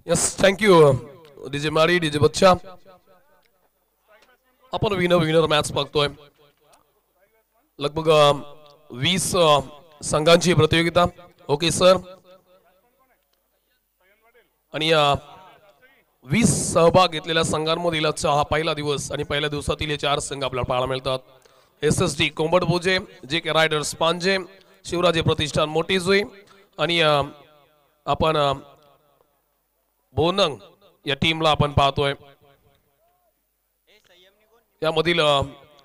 Yes thank you DJ मारी DJ बच्चा. आपण विनर मॅच बघतोय. लगभग 20 संघांची प्रतियोगिता. Okay sir. आणि 20 सहभाग घेतलेल्या संघांमधील हा पहिला दिवस आणि पहिल्या दिवसातील 4 संघ आपल्याला पाहायला मिळतात. SSD कोंबडभोजे, JK रायडर्स पांजे, शिवराजे प्रतिष्ठान मोठीजुई आणि आपण बोनंग या टीमला आपण पाहतोय. यामधील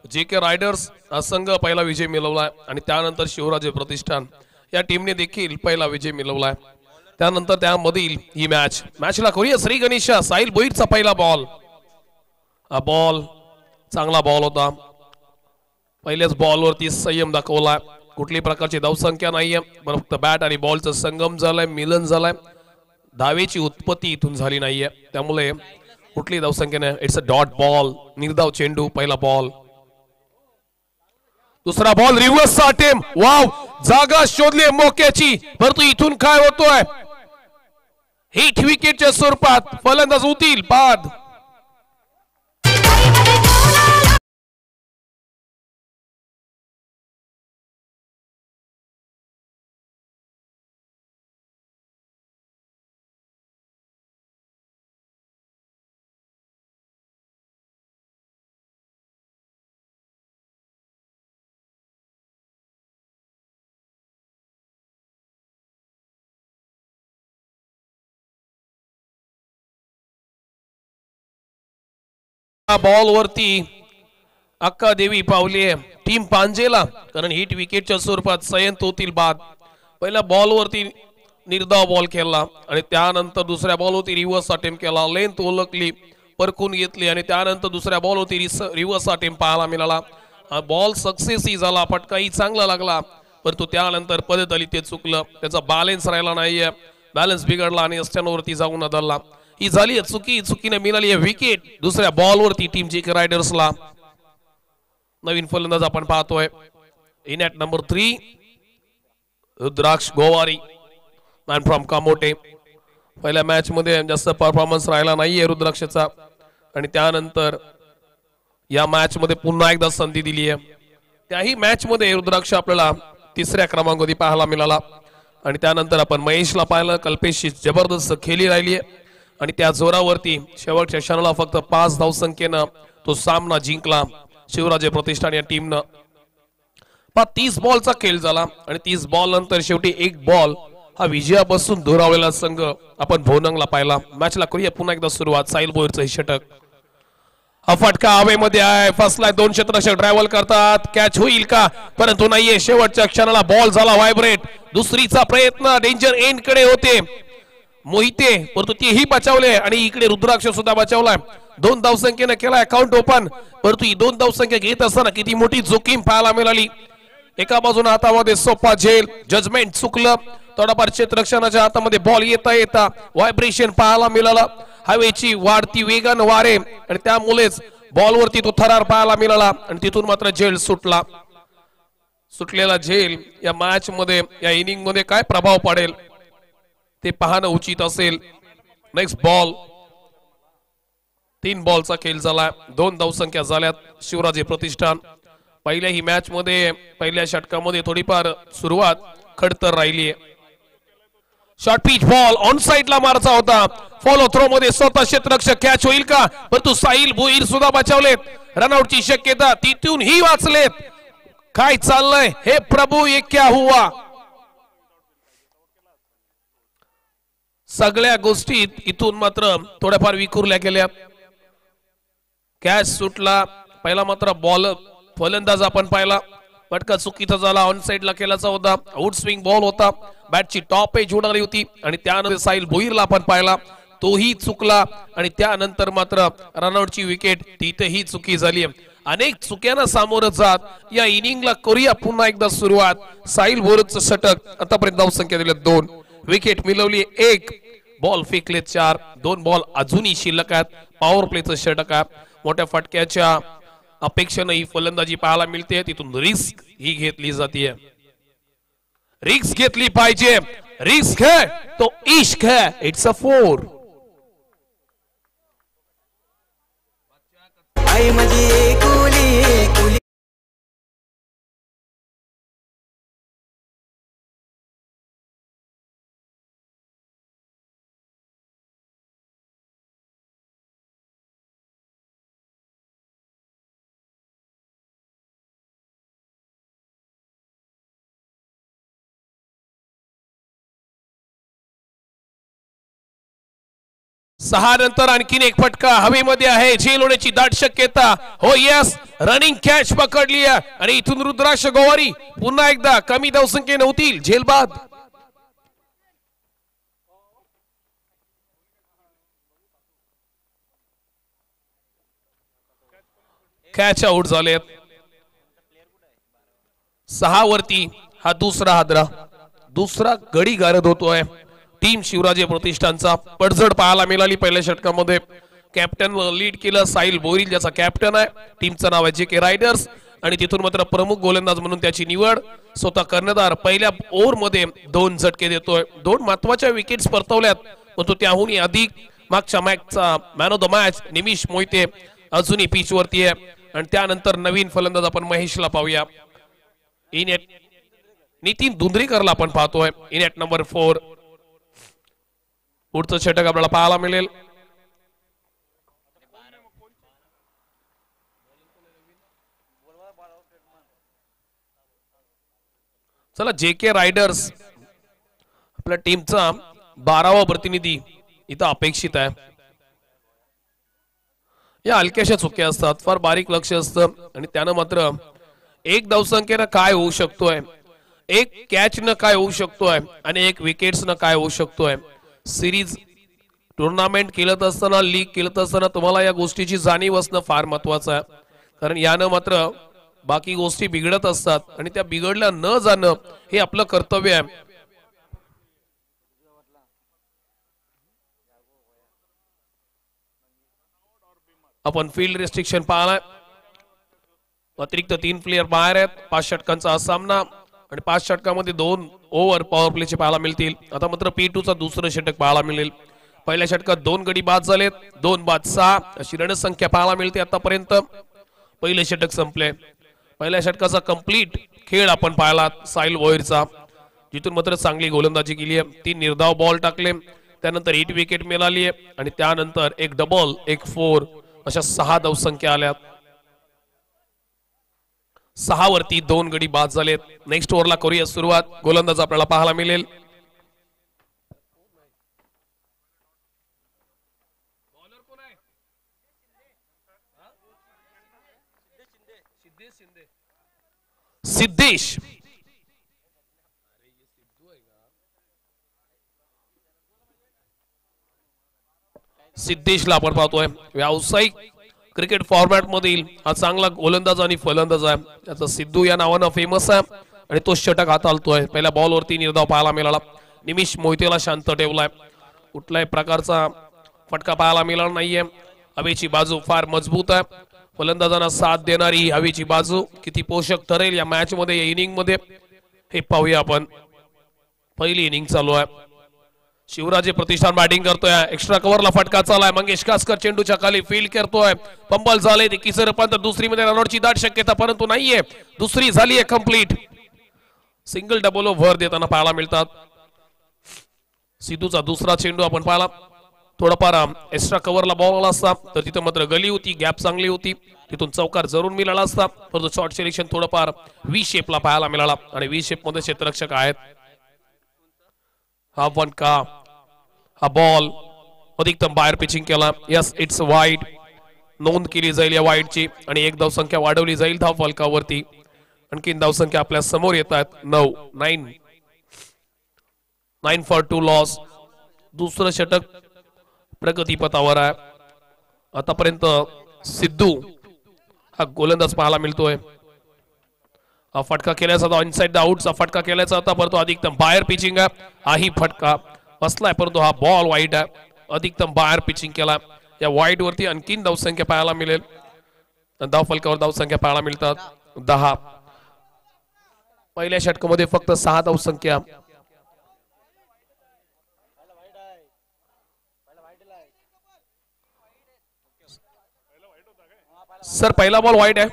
JK रायडर्स हा संघ पहिला विजय मिळवलाय आणि त्यानंतर शिवराजे प्रतिष्ठान या टीमने देखील पहिला विजय मिळवलाय. त्यानंतर त्यामधील ही मॅचला करूया श्री गणेशा. साहिल भोईरचा पहिला बॉल. हा बॉल चांगला बॉल होता. पहिल्याच बॉलवरती संयम दाखवला. कुठल्याही प्रकारची धावसंख्या नाहीये, फक्त बॅट आणि बॉलचं संगम झालाय, मिलन झालाय. धावेची उत्पत्ती इथून झाली नाहीये, त्यामुळे कुठली धावसंख्या नाही. It's a dot ball. निर्धाव चेंडू. पहिला बॉल. दुसरा बॉल रिव्हर्स अटेम्प्ट. वाव, जागा शोधली मोक्याची, परंतु इथून काय होतोय? हिट विकेटच्या स्वरूपात फलंदाज होतील बाद. बॉल वरती अक्का देवी पावली टीम पांजेला, कारण हिट विकेटच्या स्वरूपात सयंत होतील बाद. पहिल्या बॉल वरती निर्धाव बॉल खेळला आणि त्यानंतर दुसऱ्या बॉल वरती रिव्हर्स अटेम्प्ट केला. लेंथ ओळखली, परखून घेतली आणि त्यानंतर दुसऱ्या बॉल वरती रिव्हर्स अटेम्प्ट पाहायला मिळाला. बॉल सक्सेसही झाला, फटकाही चांगला लागला, परंतु त्यानंतर पद्धत आली ते चुकलं. त्याचा बॅलन्स राहिला नाहीये, बॅलन्स बिघडला आणि स्टँडवरती जाऊन आदळला. ही झाली चुकीने मिळाली आहे विकेट. दुसऱ्या बॉलवरती टीम JK रायडर्सला. नवीन फलंदाज आपण पाहतोय. In at number 3 Rudraksh Gowari, man from Kamothe. पहिल्या मॅच मध्ये जास्त परफॉर्मन्स राहिला नाहीये रुद्राक्षचा आणि त्यानंतर या मॅच मध्ये पुन्हा एकदा संधी दिली आहे. त्याही मॅच मध्ये रुद्राक्ष आपल्याला 3ऱ्या क्रमांकावरती पाहायला मिळाला आणि त्यानंतर आपण महेशला पाहिलं. कल्पेशची जबरदस्त खेळी राहिली आहे आणि त्या जोरावरती शेवटच्या क्षणाला फक्त 5 धावसंख्येनं तो सामना जिंकला शिवराजे प्रतिष्ठान या टीमनं. 30 बॉलचा खेळ झाला आणि 30 बॉल नंतर शेवटी एक बॉल हा विजयापासून दुरावलेला संघ आपण भोनंगला पाहिला. मॅचला करूया पुन्हा एकदा सुरुवात. साहिल भोईरचं हे षटक. हा फटका हवेमध्ये आहे, फसलाय. 2 क्षेत्ररक्षक ट्रॅव्हल करतात. कॅच होईल का? परंतु नाहीये. शेवटच्या क्षणाला बॉल झाला व्हायब्रेट. दुसरीचा प्रयत्न डेंजर एंड कडे होते मोहिते, परंतु तेही बचावले आणि इकडे रुद्राक्ष सुद्धा बचावलाय. 2 धावसंख्येने केलाय अकाउंट ओपन, परंतु ही 2 धावसंख्या घेत असताना किती मोठी जोखीम पाहायला मिळाली. एका बाजूने हातामध्ये सोपा झेल, जजमेंट चुकलं. थोडाफार क्षेत्ररक्षणाच्या हातामध्ये बॉल येता व्हायब्रेशन पाहायला मिळाला. हवेची वाढती वेगान वारे आणि त्यामुळेच बॉलवरती तो थरार पाहायला मिळाला आणि तिथून मात्र झेल सुटला. सुटलेला झेल या मॅच मध्ये, या इनिंग मध्ये काय प्रभाव पडेल ते पाहणं उचित असेल. Next ball. 3 बॉलचा खेळ झाला. 2 धावसंख्या झाल्यात शिवराजे प्रतिष्ठान. पहिल्या ही मॅच मध्ये पहिल्या षटकामध्ये थोडीफार सुरुवात खडतर राहिली आहे. शॉर्ट पिच बॉल ऑन साइडला मारायचा होता. फॉलो थ्रो मध्ये स्वतः क्षेत्ररक्षक. कॅच होईल का? परंतु साहिल भोईर सुद्धा बचावलेत. रनआउटची शक्यता, तिथून ही वाचलेत. काय चाललंय हे प्रभू, ये क्या हुआ? सगळ्या गोष्टी इथून मात्र थोड्याफार विखुरल्या गेल्या. कॅच सुटला. पहिला मात्र बॉल फलंदाज आपण पाहिला, फटका चुकीचा झाला. ऑन साइडला केलाचा होता. आउट स्विंग बॉल होता. बॅटची टॉप एज उडाली होती आणि त्यानंतर साहिल भोईरला आपण पाहिला, तोही चुकला आणि त्यानंतर मात्र रनआउटची विकेट, तिथेही चुकी झाली. अनेक चुक्यांना सामोरं जात या इनिंगला करूया पुन्हा एकदा सुरुवात. साहिल भोईरचं षटक. आतापर्यंत धावसंख्या दिल्या 2, विकेट मिळवली 1, बॉल फेकले 4, 2 बॉल अजूनही शिल्लक आहेत. पॉवर प्लेचं षटक आहे. मोठ्या फटक्याच्या अपेक्षेने ही फलंदाजी पाहायला मिळते. तिथून रिस्क ही घेतली जाते. रिस्क घेतली पाहिजे. रिस्क है तो इश्क है. It's a 4. आई माझी एकुली एकुली. सहा नंतर आणखीन एक फटका हवेमध्ये आहे, झेल होण्याची दाट शक्यता. हो यस, रनिंग कॅच पकडली आणि इथून रुद्राक्ष गोवारी पुन्हा एकदा कमी धावसंख्येने होतील झेल बाद. कॅच आउट झालेत. सहा वरती हा दुसरा हादरा, दुसरा गडी गारद होतोय. टीम शिवराजे प्रतिष्ठानचा पडझड पाहायला मिळाली पहिल्या षटकामध्ये. कॅप्टन लीड केलं साहिल बोरील, ज्याचा कॅप्टन आहे. टीमचं नाव आहे JK रायडर्स आणि तिथून मात्र प्रमुख गोलंदाज म्हणून त्याची निवड. स्वतः कर्णधार पहिल्या ओव्हर मध्ये 2 झटके देतोय. 2 महत्वाच्या विकेट्स परतवल्यात, पण तो त्याहूनही अधिक मागच्या मॅचचा man of the match Nimish Mohite अजूनही पिच वरती आहे. आणि त्यानंतर नवीन फलंदाज आपण महेशला पाहूया. इनेट नितीन धुंद्रीकरला आपण पाहतोय इनेट नंबर 4. पुढचं षटक आपल्याला पाहायला मिळेल. चला, JK रायडर्स आपल्या टीमचा 12वा प्रतिनिधी इथं अपेक्षित आहे. या हलक्याशा चुक्या असतात, फार बारीक लक्ष असतं आणि त्यानं मात्र एक धावसंख्येनं काय होऊ शकतोय, एक कॅच न काय होऊ शकतोय आणि एक विकेट्स न काय होऊ शकतोय. सिरीज टुर्नामेंट खेळत असताना, लीग खेळत असताना तुम्हाला या गोष्टीची जाणीव असणं फार महत्वाचं आहे. कारण यानं मात्र बाकी गोष्टी बिघडत असतात आणि त्या बिघडल्या न जाणं हे आपलं कर्तव्य आहे. आपण फील्ड रेस्ट्रिक्शन पाहलाय. अतिरिक्त 3 प्लेयर बाहेर आहेत. 5 षटकांचा हा सामना आणि 5 षटकामध्ये 2 ओव्हर पॉवर प्लेचे पाहायला मिळतील. आता मात्र P2 चा दुसरं षटक पाहायला मिळेल. पहिल्या षटकात 2 गडी बाद झालेत, 2 बाद 6 अशी रणसंख्या पाहायला मिळते आतापर्यंत. पहिले षटक संपले. पहिल्या षटकाचा कंप्लीट खेळ आपण पाहिला साहिल भोईरचा, जिथून मात्र चांगली गोलंदाजी केली आहे. 3 निर्धाव बॉल टाकले, त्यानंतर 8 विकेट मिळाली आहे आणि त्यानंतर एक डबल, एक 4 अशा 6 धावसंख्या आल्यात. 6 वरती 2 गडी बाद झालेत. नेक्स्ट ओव्हरला करूया सुरुवात. गोलंदाज आपल्याला पाहायला मिळेल. सिद्धेश. सिद्धेशला आपण पाहतोय. व्यावसायिक क्रिकेट फॉर्मॅट मधील हा चांगला गोलंदाज आणि फलंदाज आहे. त्याचा सिद्धू या नावानं फेमस आहे आणि तो षटक हाताळतोय. पहिल्या बॉलवरती निर्धाव पाहायला मिळाला. निमिष मोहितेला शांत ठेवलाय. कुठल्याही प्रकारचा फटका पाहायला मिळाला नाहीये. हवेची बाजू फार मजबूत आहे. फलंदाजांना साथ देणारी ही हवेची बाजू किती पोषक ठरेल या मॅच मध्ये, या इनिंग मध्ये, हे पाहूया आपण. पहिली इनिंग चालू आहे. शिवराजे प्रतिष्ठान बॅटिंग करतोय. एक्स्ट्रा कव्हरला फटका चालाय. मंगेश कासकर चेंडूच्या खाली फील्ड करतोय. पंबल झाले. किसर रूपांतर दुसरी मध्ये रनआउटची दाट शक्यता, परंतु नाहीये. दुसरी झाली आहे कंप्लीट. सिंगल डबल भर देताना पाहायला मिळतात. सिद्धूचा दुसरा चेंडू आपण पाहिला. थोडाफार एक्स्ट्रा कव्हरला बॉल आला असता तर तिथं मात्र गली होती, गॅप चांगली होती, तिथून चौकार जरूर मिळाला असता. परंतु शॉर्ट सिलेक्शन थोडंफार V शेपला पाहायला मिळाला आणि V शेप मध्ये क्षेत्ररक्षक आहेत. हा फटका, हा बॉल अधिकतम बाहेर पिचिंग केला. Yes, it's wide. नोंद केली जाईल या वाईडची आणि एक धावसंख्या वाढवली जाईल धाव फलकावरती. आणखीन धावसंख्या आपल्या समोर येत आहेत. 9 फॉर 2 लॉस. दुसरं षटक प्रगतीपथावर आहे. आतापर्यंत सिद्धू हा गोलंदाज पाहायला मिळतोय. हा फटका केल्याचा होता, इनसाइड द आउटचा फटका केल्याचा होता, परंतु अधिकतम बाहेर पिचिंग आहे. हाही फटका बसलाय, परंतु हा बॉल वाईड आहे. अधिकतम बाहेर पिचिंग केला. या वाईड वरती आणखीन धावसंख्या पाहायला मिळेल. धाव फलकावर धावसंख्या पाहायला मिळतात 10. पहिल्या षटकामध्ये फक्त 6 धावसंख्या. सर पहिला बॉल वाईट आहे.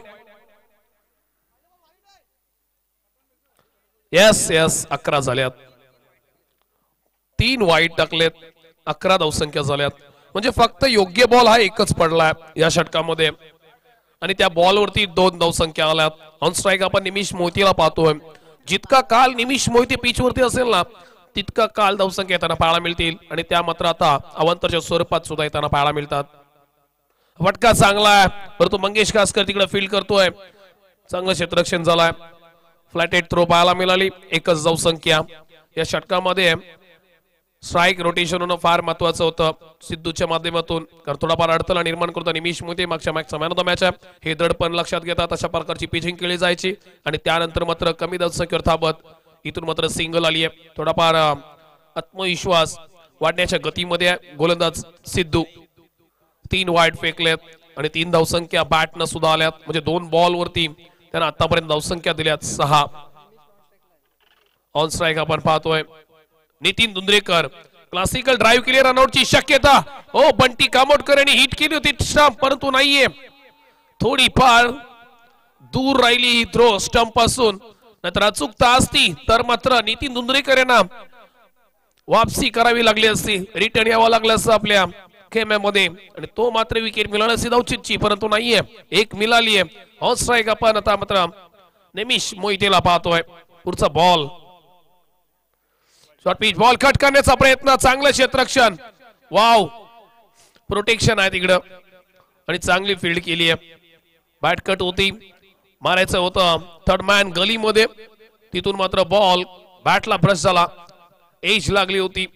येस येस 11 झाल्यात. 3 वाईट टाकलेत, 11 धावसंख्या झाल्यात. म्हणजे फक्त योग्य बॉल हा एकच पडलाय या षटकामध्ये आणि त्या बॉलवरती 2 धावसंख्या आल्यात. ऑन स्ट्राईक आपण निमिष मोहितेला पाहतोय. जितका काल निमिष मोहिते पिच वरती असेल ना तितका काल धावसंख्या येताना पाहायला मिळतील आणि त्या मात्र आता अवांतरच्या स्वरूपात सुद्धा येताना पाहायला मिळतात. फटका चांगला आहे परंतु मंगेश कासकर तिकडे फील्ड करतोय. चांगलं क्षेत्ररक्षण झालंय. फ्लॅटेड थ्रो पाहायला मिळाली. एकच धावसंख्या या षटकामध्ये. स्ट्राईक रोटेशन होणं फार महत्वाचं होतं सिद्धूच्या माध्यमातून कारण थोडाफार अडथळा निर्माण करतो. निमिष मोहिते मागच्या match man of the match आहे हे दडपण लक्षात घेतात. अशा प्रकारची पिचिंग केली जायची आणि त्यानंतर मात्र कमी धावसंख्येवर थांबत इथून मात्र सिंगल आली आहे. थोडाफार आत्मविश्वास वाढण्याच्या गतीमध्ये गोलंदाज सिद्धू. 3 वाईट फेकलेत आणि 3 धावसंख्या बॅट न सुद्धा आल्यात. म्हणजे 2 बॉल वरती त्यांना आतापर्यंत धावसंख्या दिल्यात 6. ऑन स्ट्राईक आपण पाहतोय नितीन दुंद्रेकर. क्लासिकल ड्राईव्ह केली रनआउटची शक्यता. हो बंटी कामोडकर यांनी हिट केली होती स्टंप परंतु नाहीये. थोडी फार दूर राहिली ही थ्रो स्टंप पासून. नाहीतर अचूकता असती तर मात्र नितीन दुंद्रेकर यांना वापसी करावी लागली असती. रिटर्न यावं लागलं असतं आपल्या खेम्यामध्ये आणि तो मात्र विकेट मिळाली असती धावचीतची परंतु नाहीये. एक मिळाली आहे. ऑन स्ट्राईक आपण आता मात्र निमिष मोहितेला पाहतोय. पुढचा ball short pitch ball cut करण्याचा प्रयत्न. चांगलं क्षेत्ररक्षण. वाव प्रोटेक्शन आहे तिकडं आणि चांगली फील्ड केली आहे. बॅट कट होती मारायचं होतं थर्ड मॅन गलीमध्ये. तिथून मात्र बॉल बॅटला ब्रश झाला. एज लागली होती.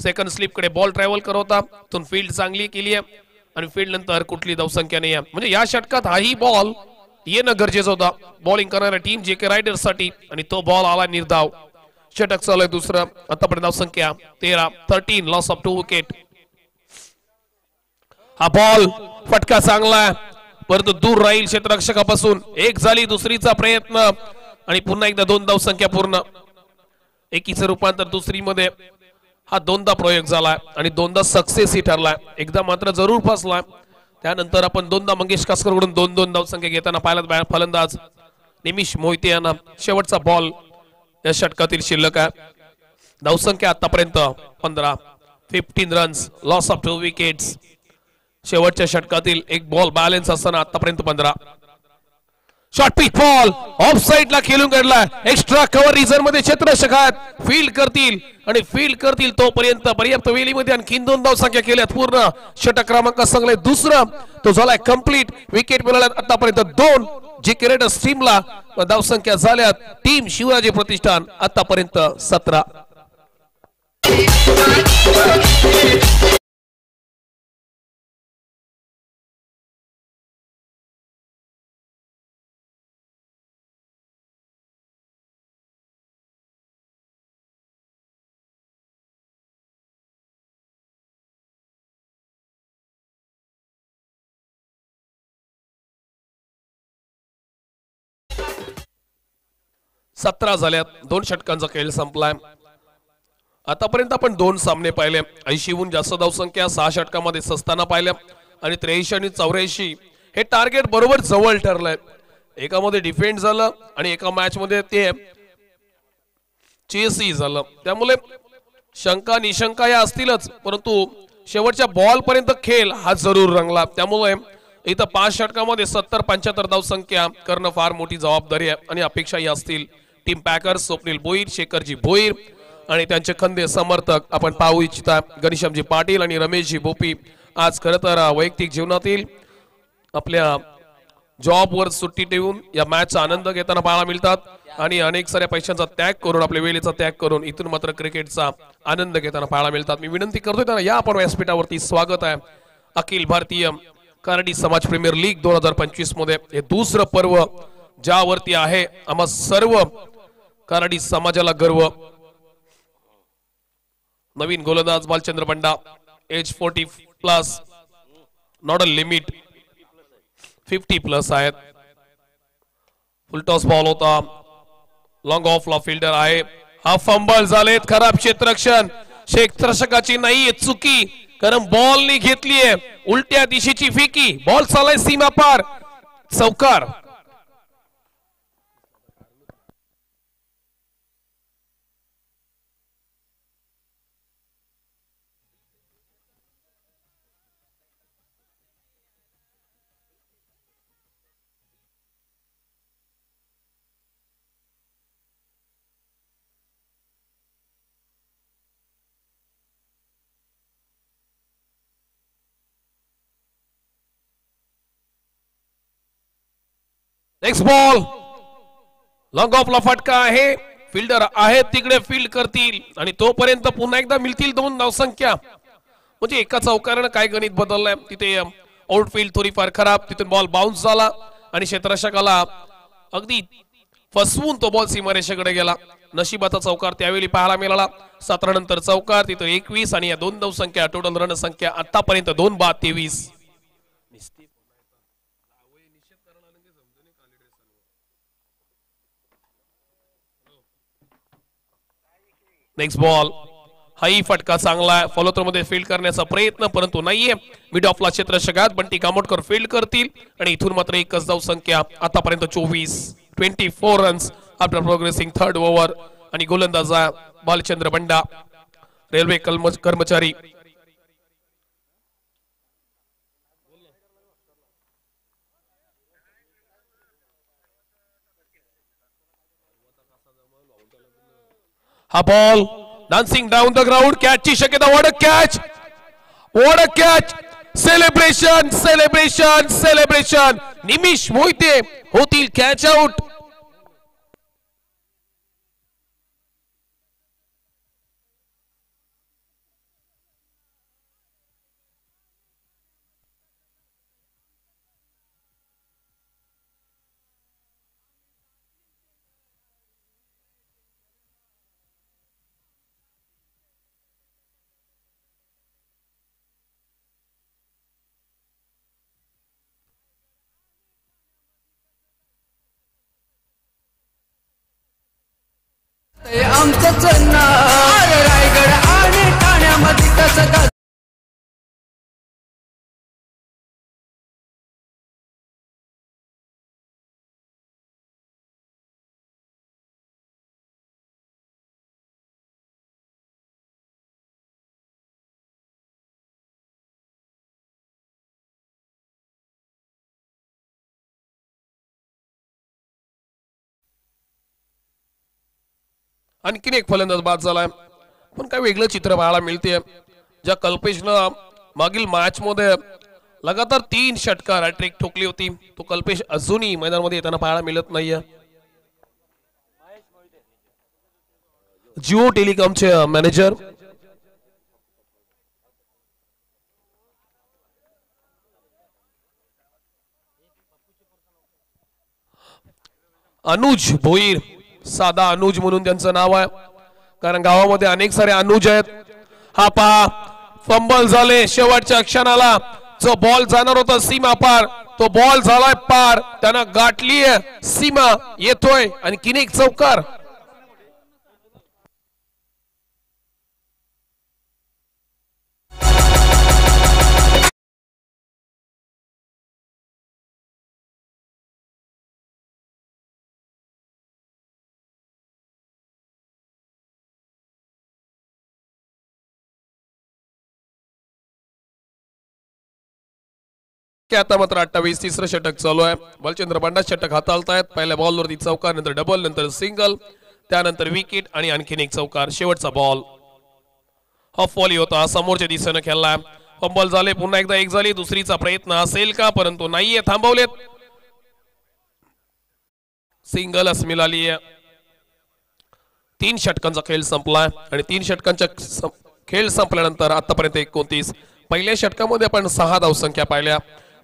सेकंड स्लिप कडे बॉल ट्रॅव्हल करत होता. तिथून फील्ड चांगली केली आहे आणि फील्ड नंतर कुठली धावसंख्या नाही आहे. म्हणजे या षटकात हाही बॉल येणं गरजेचं होता बॉलिंग करणाऱ्या टीम जे के रायडर साठी आणि तो बॉल आला निर्धाव. षटक चालू आहे दुसरं. आतापर्यंत धावसंख्या 13 लॉस ऑफ 2 विकेट. हा बॉल फटका चांगला आहे परंतु दूर राहील क्षेत्ररक्षकापासून. एक झाली दुसरीचा प्रयत्न आणि पुन्हा एकदा 2 धावसंख्या पूर्ण. एकीचं रूपांतर दुसरी मध्ये हा 2दा प्रयोग झालाय आणि 2दा सक्सेस ही ठरलाय. एकदा मात्र जरूर फसलाय. त्यानंतर आपण 2दा मंगेश कासकर कडून 2-2 धावसंख्या घेताना पाहिलं फलंदाज निमिष मोहिते यांना. शेवटचा बॉल या षटकातील शिल्लक आहे. धावसंख्या आतापर्यंत 15 रन्स लॉस ऑफ 2 विकेट्स. शेवटच्या षटकातील एक बॉल बॅलन्स असताना आतापर्यंत 15. शॉर्ट पिच बॉल ऑफ साइडला खेळून काढला. एक्स्ट्रा कव्हर रिझन मध्ये क्षेत्ररक्षकात फील्ड करतील आणि फील्ड करतील तोपर्यंत पर्याप्त वेळीमध्ये आणखी 2 धावसंख्या केल्यात पूर्ण. षटक क्रमांक सांगले दुसरं तो झालाय कंप्लीट. विकेट मिळाल्यात आतापर्यंत 2. जी के रेडर्स टीमला धावसंख्या झाल्यात. टीम शिवराजी प्रतिष्ठान आतापर्यंत 17. झाल्यात. 2 षटकांचा खेळ संपलाय. आतापर्यंत आपण 2 सामने पाहिले. 80हून जास्त धावसंख्या 6 षटकामध्ये असताना पाहिल्या आणि 83 आणि 84 हे टार्गेट बरोबर जवळ ठरलंय. एकामध्ये डिफेंड झालं आणि एका मॅच मध्ये ते चेसही झालं. त्यामुळे शंका निशंका या असतीलच परंतु शेवटच्या बॉल पर्यंत खेळ हा जरूर रंगला. त्यामुळे इथं 5 षटकामध्ये 70-75 धावसंख्या करणं फार मोठी जबाबदारी आहे आणि अपेक्षाही असतील. टीम पॅकर्स स्वप्नील भोईर, शेखरजी भोईर आणि त्यांचे खंदे समर्थक आपण पाहू इच्छिता घनश्यामजी पाटील आणि रमेशजी भोपी. आज खरं तर वैयक्तिक जीवनातील आपल्या जॉबवर सुट्टी ठेवून या मॅचचा आनंद घेताना पाहायला मिळतात आणि अनेक साऱ्या पैशांचा त्याग करून आपल्या वेळेचा त्याग करून इथून मात्र क्रिकेटचा आनंद घेताना पाहायला मिळतात. मी विनंती करतोय त्यांना या आपण व्यासपीठावरती स्वागत आहे. अखिल भारतीय कराडी समाज प्रीमियर लीग 2025 मध्ये हे दुसरं पर्व ज्यावरती आहे आम्हा सर्व कराडी समाजाला गर्व. नवीन गोलंदाज बालचंद्र बंडा एज 40+, नॉट अ लिमिट 50+ आहेत. फुलटॉस बॉल होता. लॉंग ऑफ ला फिल्डर आहे. हा फंबल झालेत. खराब क्षेत्ररक्षण. क्षेत्ररक्षकाची नाहीये चुकी कारण बॉल नी घेतलीये. उलट्या दिशेची फेकी. बॉल चालाय सीमा पार. चौकार. नेक्स्ट बॉल लॉंग ऑफला फटका आहे. फिल्डर आहेत तिकडे फील्ड करतील आणि तोपर्यंत पुन्हा एकदा मिळतील 2 धावसंख्या. म्हणजे एका चौकारानं काय गणित बदललंय. तिथे आउटफील्ड थोडीफार खराब, तिथून बॉल बाउन्स झाला आणि क्षेत्ररक्षकाला अगदी फसवून तो बॉल सीमारेषेकडे गेला. नशिबाचा चौकार त्यावेळी पाहायला मिळाला. 17 नंतर चौकार, तिथं 21 आणि या 2 धावसंख्या. टोटल रन संख्या आतापर्यंत 2 बाद 23. नेक्स्ट बॉल हाही फटका चांगला आहे. फॉलोथ्रो मध्ये फील्ड करण्याचा प्रयत्न परंतु नाहीये. मिड ऑफला क्षेत्ररक्षकात बंटी कामोटकर फील्ड करतील आणि इथून मात्र एकच धाव संख्या. आतापर्यंत 24 runs after progressing third over. आणि गोलंदाज बालचंद्र बंडा रेल्वे कर्मचारी. हा ball dancing down the ground. कॅचची शक्यता. What a catch. Celebration. Nimish Mohite होतील कॅच आउट. आमचंच नाव रायगड आणि ठाण्यामध्ये कसं आणखीन एक फलंदाज बाद झालाय. पण काय वेगळं चित्र पाहायला मिळते. ज्या कल्पेशनं मागील मॅच मध्ये लगातार 3 षटकार हॅट्रिक ठोकली होती, तो कल्पेश अजूनही मैदानामध्ये येताना पाहायला मिळत नाहीये. जिओ टेलिकॉमचे मॅनेजर अनुज भोईर, साधा अनुज म्हणून त्यांचं नाव आहे, कारण गावामध्ये अनेक सारे अनुज आहेत. हा पहा फंबल झाले शेवटच्या क्षणाला. जो बॉल जाणार होता सीमा पार, तो बॉल झालाय पार. त्यानं गाठलीय सीमा. येतोय आणखीन एक चौकार. आता मात्र 28 तिसरं षटक चालू आहे. बालचंद्र बंडा षटक हाताळतायत. पहिल्या बॉलवरती चौकार, नंतर डबल, नंतर सिंगल, त्यानंतर विकेट आणि आणखीन एक चौकार. शेवटचा बॉल ऑफ वॉली होता, समोरच्या दिशेने खेळला. फंबल झाले, पुन्हा एकदा एक झाली. दुसरीचा प्रयत्न असेल का, परंतु नाहीये, थांबवलेत. सिंगलच मिळाली. 3 षटकांचा खेळ संपलाय आणि 3 षटकांचा खेळ संपल्यानंतर आतापर्यंत 29. पहिल्या षटकामध्ये आपण 6 धावसंख्या पाहिल्या,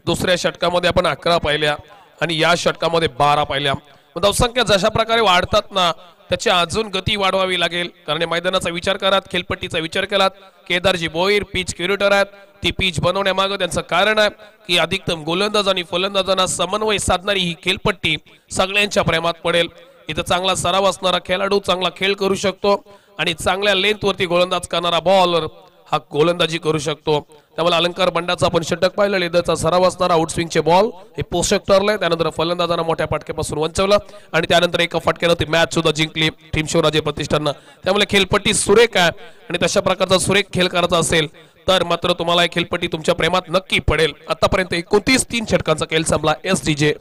दुसऱ्या षटकामध्ये आपण 11 पाहिल्या आणि या षटकामध्ये 12 पाहिल्या. धावसंख्या जशा प्रकारे वाढतात ना, त्याची अजून गती वाढवावी लागेल. कारण मैदानाचा विचार करात, खेळपट्टीचा विचार केलात. केदारजी बोईर पिच क्युरेटर आहेत. ती पिच बनवण्यामागे त्यांचं कारण आहे की अधिकतम गोलंदाज आणि फलंदाजांना समन्वय साधणारी ही खेळपट्टी सगळ्यांच्या प्रेमात पडेल. इथं चांगला सराव असणारा खेळाडू चांगला खेळ करू शकतो आणि चांगल्या लेंथ वरती गोलंदाज करणारा बॉलर हा गोलंदाजी करू शकतो. त्यामुळे अलंकार बंडाचा आपण षटक पाहिलं, लेदरचा सराव असणारा आउटस्विंगचे बॉल हे पोषक ठरले. त्यानंतर फलंदाजांना मोठ्या फटक्यापासून वंचवलं आणि त्यानंतर एका फटक्यानं ती मॅच सुद्धा जिंकली टीम शिवराजे प्रतिष्ठाननं. त्यामुळे खेळपट्टी सुरेख आहे आणि तशा प्रकारचा सुरेख खेळ करायचा असेल तर मात्र तुम्हाला ही खेळपट्टी तुमच्या प्रेमात नक्की पडेल. आतापर्यंत 29 3 षटकांचा खेळ संपला. SDJ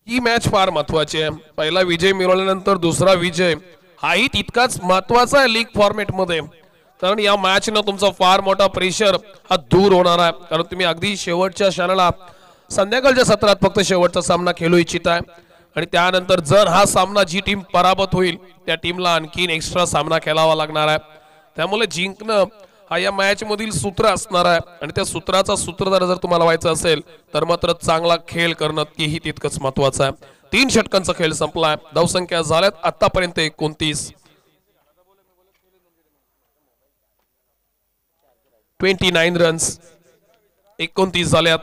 ही मॅच फार महत्वाची आहे. पहिला विजय मिळवल्यानंतर दुसरा विजय हाही तितकाच महत्वाचा आहे लीग फॉर्मॅट मध्ये. कारण या मॅच न तुमचा फार मोठा प्रेशर हा दूर होणार आहे. कारण तुम्ही अगदी शेवटच्या क्षणाला संध्याकाळच्या सत्रात फक्त शेवटचा सामना खेळू इच्छिताय आणि त्यानंतर जर हा सामना जी टीम पराभूत होईल त्या टीमला आणखीन एक्स्ट्रा सामना खेळावा लागणार आहे. त्यामुळे जिंकणं हा या मॅच मधील सूत्र असणार आहे आणि त्या सूत्राचा सूत्रधार जर तुम्हाला व्हायचं असेल तर मात्र चांगला खेळ करणं तेही तितकंच महत्वाचं आहे. 3 षटकांचा खेळ संपलाय. धावसंख्या झाल्यात आतापर्यंत 29. 29 रन्स 29 झाल्यात.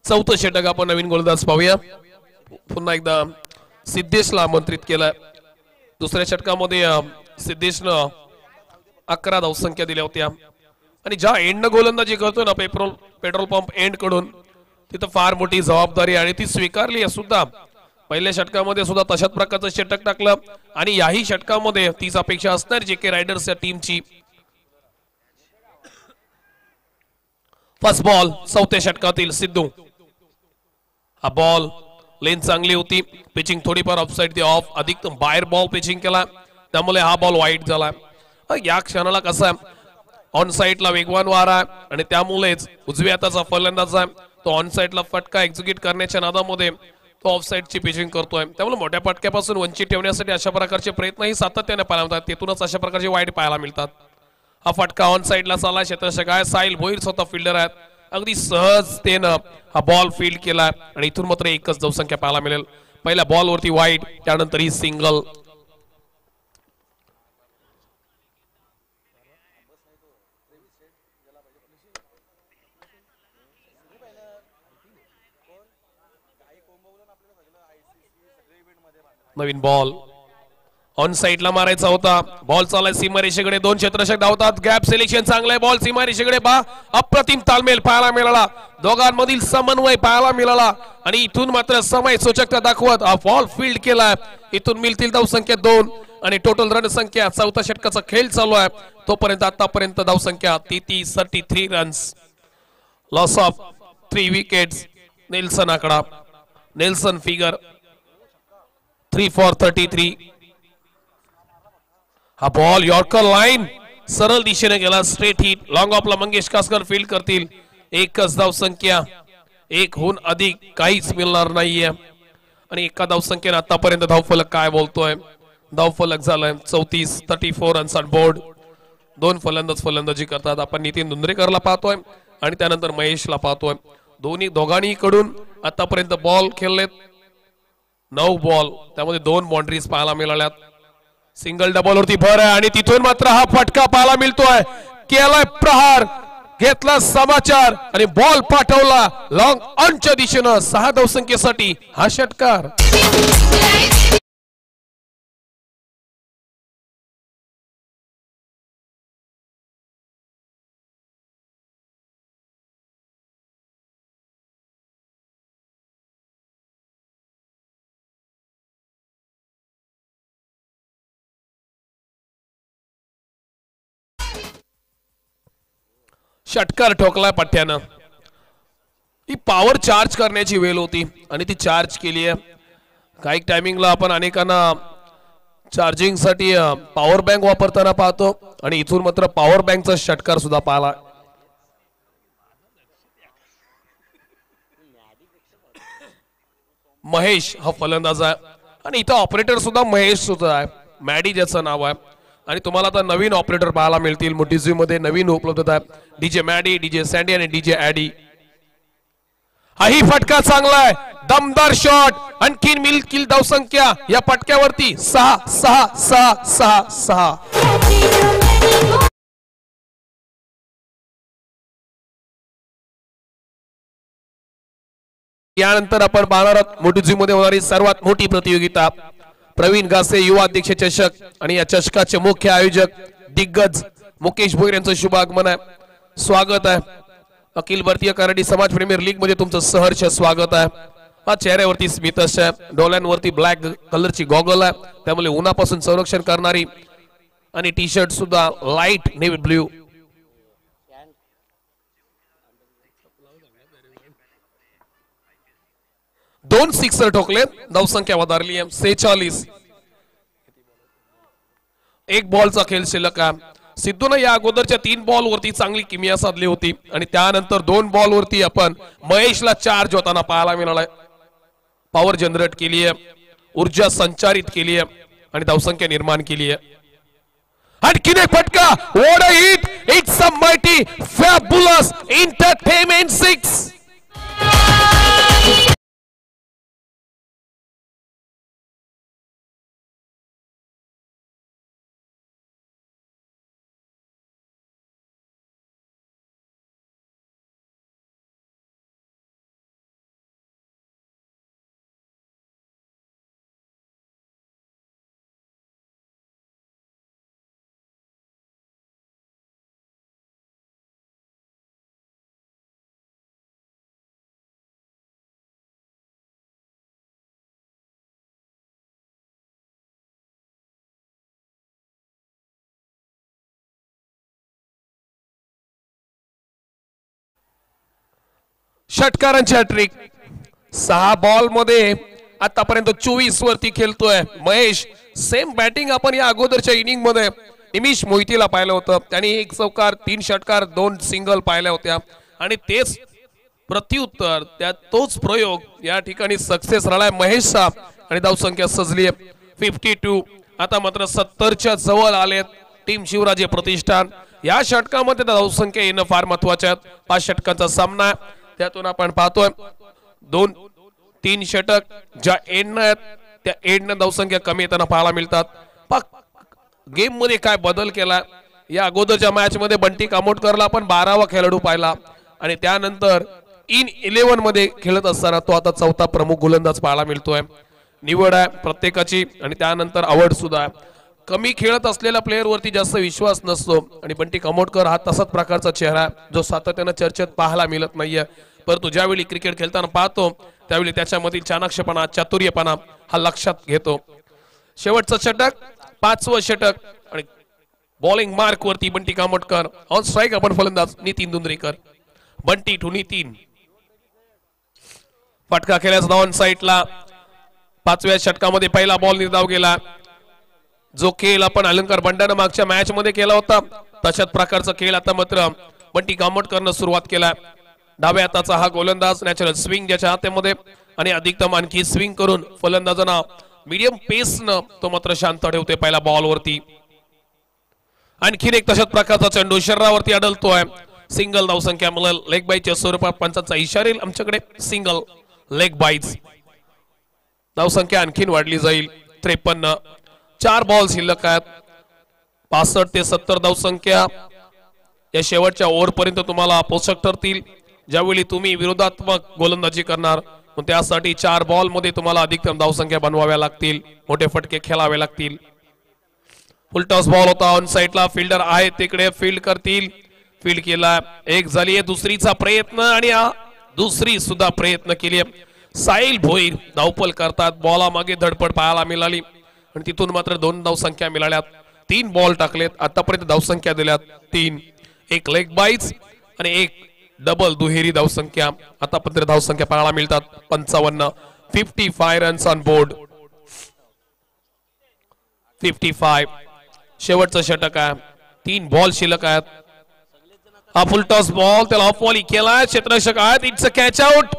चौथं षटक आपण नवीन गोलंदाज पाहूया. पुन्हा एकदा सिद्धेशला आमंत्रित केलं. दुसऱ्या षटकामध्ये सिद्धेशनं 11 धावसंख्या दिल्या होत्या आणि ज्या एंड गोलंदाजी करतोय ना पेट्रोल पंप एंड कडून तिथं फार मोठी जबाबदारी आणि ती स्वीकारली आहे सुद्धा. पहिल्या षटकामध्ये सुद्धा तशाच प्रकारचं षटक टाकलं आणि याही षटकामध्ये तीच अपेक्षा असणार JK रायडर्स या टीमची. फर्स्ट बॉल चौथ्या षटकातील सिद्धू. हा बॉल लेन चांगली होती. पिचिंग थोडीफार ऑफसाइड ती ऑफ अधिक बाहेर बॉल पिचिंग केला त्यामुळे हा बॉल वाईट झाला. या क्षणाला कसा ऑन साइडला वेगवान वारा आणि त्यामुळेच उजव्या हाताचा फलंदाज आहे तो ऑन साइडला फटका एक्झिक्यूट करण्याच्या नादामध्ये तो ऑफ साइडची पिचिंग करतोय. त्यामुळे मोठ्या फटक्यापासून वंचित ठेवण्यासाठी अशा प्रकारचे प्रयत्नही सातत्याने पाहायला मिळतात. तिथूनच अशा प्रकारचे वाईट पाहायला मिळतात. हा फटका ऑन साइडला चालला. क्षेत्ररक्षक आहे साहिल भोईर स्वतः फिल्डर आहेत. अगदी सहजतेनं हा बॉल फील्ड केला आणि इथून मात्र एकच धावसंख्या पाहायला मिळेल. पहिल्या बॉल वरती वाईट त्यानंतर ही सिंगल. नवीन बॉल ऑन साइडला मारायचा होता. बॉल चाललाय सीमारेषेकडे. 2 क्षेत्ररक्षक धावतात. गॅप सिलेक्शन चांगलंय. बॉल सीमारेषेकडे अप्रतिम तालमेल पाहायला मिळाला. दोघांमधील समन्वय पाहायला मिळाला आणि इथून मात्र समय सूचकता दाखवत हा बॉल फील्ड केला. इथून मिळतील धावसंख्या 2 आणि टोटल रन संख्या. चौथ्या षटकाचा खेळ चालू आहे तोपर्यंत आतापर्यंत धावसंख्या 33 runs. Loss of 3 wickets. Nelson आकडा. Nelson figure 3 for 33. हा बॉल यॉर्कर लाईन सरळ दिशेने गेला. Straight hit. लॉंग ऑफला मंगेश कासकर फील्ड करतील. एकच धावसंख्या. 1 हून अधिक काहीच मिळणार नाहीये आणि एका धावसंख्येने आतापर्यंत धावफलक काय बोलतोय. धावफलक झालाय 34 रन्स ऑन बोर्ड. 2 फलंदाज फलंदाजी करतात. आपण नितीन धुंद्रेकरला पाहतोय आणि त्यानंतर महेशला पाहतोय. दोघांनी कडून आतापर्यंत बॉल खेळलेत 9 बॉल. त्यामध्ये 2 बाउंड्रीज पाहायला मिळाल्यात. सिंगल डबल वरती भर आहे आणि तिथून मात्र हा फटका पाहायला मिळतोय. केलाय प्रहार. घेतला समाचार आणि बॉल पाठवला लॉंग ऑनच्या दिशेनं. 6 धावसंख्येसाठी हा षटकार. षटकार ठोकलाय पठ्ठ्यानं. ही पॉवर चार्ज करण्याची वेळ होती आणि ती चार्ज केली आहे. काही टायमिंगला आपण अनेकांना चार्जिंग साठी पॉवर बँक वापरताना पाहतो आणि इथून मात्र पॉवर बँकचा षटकार सुद्धा पाहिला. महेश हा फलंदाज आहे आणि इथं ऑपरेटर सुद्धा महेश सुद्धा आहे. मॅडी ज्याचं नाव आहे आणि तुम्हाला आता नवीन ऑपरेटर पाहायला मिळतील. मोटिझिम मध्ये नवीन उपलब्धता आहे. डीजे मॅडी, डीजे सँडी आणि डीजे ॲडी. हाही फटका चांगला आहे. दमदार शॉट. आणखीन मिळतील धावसंख्या या फटक्यावरती 6 6 6 6 6. यानंतर आपण पाहणार आहोत मोटिझिम मध्ये होणारी सर्वात मोठी प्रतियोगिता प्रवीण घासे युवा अध्यक्ष चषक आणि या चषकाचे मुख्य आयोजक दिग्गज मुकेश भोईर यांचं शुभ आगमन आहे. स्वागत आहे. अखिल भारतीय कराटे समाज प्रीमियर लीग मध्ये तुमचं सहर्ष स्वागत आहे. हा चेहऱ्यावरती स्मित आहे. डोळ्यांवरती ब्लॅक कलरची गॉगल आहे त्यामुळे उन्हापासून संरक्षण करणारी आणि टी शर्ट सुद्धा लाईट नेव्ही ब्ल्यू. दोन सिक्सर ठोकले. धावसंख्या वधारली आहे 46. एक बॉलचा खेळ शिल्लक आहे. सिद्धूने या अगोदरच्या 3 बॉल वरती चांगली किमिया साधली होती आणि त्यानंतर 2 बॉल वरती आपण महेशला चार्ज होताना पाहायला मिळालाय. पॉवर जनरेट केली आहे, ऊर्जा संचारित केली आहे आणि धावसंख्या निर्माण केली आहे. आणखीन एक फटका. What a hit. It's a mighty fabulous entertainment 6. षटकारांची हॅट्रिक. 6 बॉल मध्ये आतापर्यंत 24 वरती खेळतोय महेश. सेम बॅटिंग आपण या अगोदरच्या इनिंग मध्ये निमिष मोहितीला पाहिलं होतं. त्यांनी 1 चौकार 3 षटकार 2 सिंगल पाहिल्या होत्या आणि तेच प्रत्युत्तर तोच प्रयोग या ठिकाणी सक्सेस राहिलाय महेशचा आणि धावसंख्या सजली आहे 52. आता मात्र 70च्या जवळ आलेत टीम शिवराजे प्रतिष्ठान. या षटकामध्ये धावसंख्या येणं फार महत्वाचे आहे. 5 षटकांचा सामना आहे त्यातून आपण पाहतोय 2-3 षटक ज्या एंडनं आहेत त्या एंडनं धावसंख्या कमी येताना पाहायला मिळतात. गेम मध्ये काय बदल केला. या अगोदरच्या मॅच मध्ये बंटी कामोटकरला आपण 12वा खेळाडू पाहिला आणि त्यानंतर इन 11 मध्ये खेळत असताना तो आता 4था प्रमुख गोलंदाज पाहायला मिळतोय. निवड आहे प्रत्येकाची आणि त्यानंतर आवड सुद्धा आहे. कमी खेळत असलेल्या प्लेअर वरती जास्त विश्वास नसतो आणि बंटी कामोटकर हा तसाच प्रकारचा चेहरा आहे जो सातत्यानं चर्चेत पाहायला मिळत नाहीये. परंतु ज्यावेळी क्रिकेट खेळताना पाहतो त्यावेळी त्याच्यामधील चाणाक्षपणा चातुर्यपणा हा लक्षात घेतो. शेवटचं षटक 5वं षटक आणि बॉलिंग मार्क वरती बंटी कामोटकर. ऑन स्ट्राईक आपण फलंदाज नितीन दुंद्रेकर. बंटी टू नितीन. फटका खेळायचा ऑन साईडला. 5व्या षटकामध्ये पहिला बॉल निर्धाव गेला. जो खेळ आपण अलंकार बंडानं मागच्या मॅच मध्ये केला होता तशाच प्रकारचा खेळ आता मात्र बंटी कामोटकरनं सुरुवात केला. डाव्या हाताचा हा गोलंदाज नॅचरल स्विंग ज्याच्या हातामध्ये आणि अधिकतम आणखी स्विंग करून फलंदाजांना मीडियम पेस न तो मात्र शांत ठेवते पहिल्या बॉल वरती. आणखीन एक तशाच प्रकारचा चेंडू शरीरावरती आढळतोय. सिंगल धावसंख्या मिळेल. लेग बाईच्या स्वरूपात पंचांचा इशारा येईल आमच्याकडे. Single leg byes. धावसंख्या आणखीन वाढली जाईल 53. 4 बॉल शिल्लक आहेत. 65 ते 70 धावसंख्या या शेवटच्या ओव्हर पर्यंत तुम्हाला पोषक ठरतील ज्यावेळी तुम्ही विरोधात्मक गोलंदाजी करणार. त्यासाठी 4 बॉल मध्ये तुम्हाला अधिकतम धावसंख्या बनवाव्या लागतील. मोठे फटके खेळावे लागतील. फुलटॉस बॉल होता ऑन साइडला. फिल्डर आहे तिकडे फील्ड करतील. फील्ड केला. एक झाली आहे. दुसरीचा प्रयत्न आणि दुसरी सुद्धा प्रयत्न केली. साहिल भोईर धावपल करतात. बॉला मागे धडपड पाहायला मिळाली आणि तिथून मात्र 2 धावसंख्या मिळाल्यात. 3 बॉल टाकलेत. आतापर्यंत धावसंख्या दिल्यात 3. एक लेग बाईज आणि एक डबल दुहेरी धावसंख्या. आतापर्यंत धावसंख्या पाहायला मिळतात 55. 55 रन्स ऑन बोर्ड. 55. शेवटचं षटक आहे. 3 बॉल शिल्लक आहेत. हा फुल टॉस बॉल त्याला ऑफ बॉल केलाय. क्षेत्ररक्षक आहेत. It's a catch out.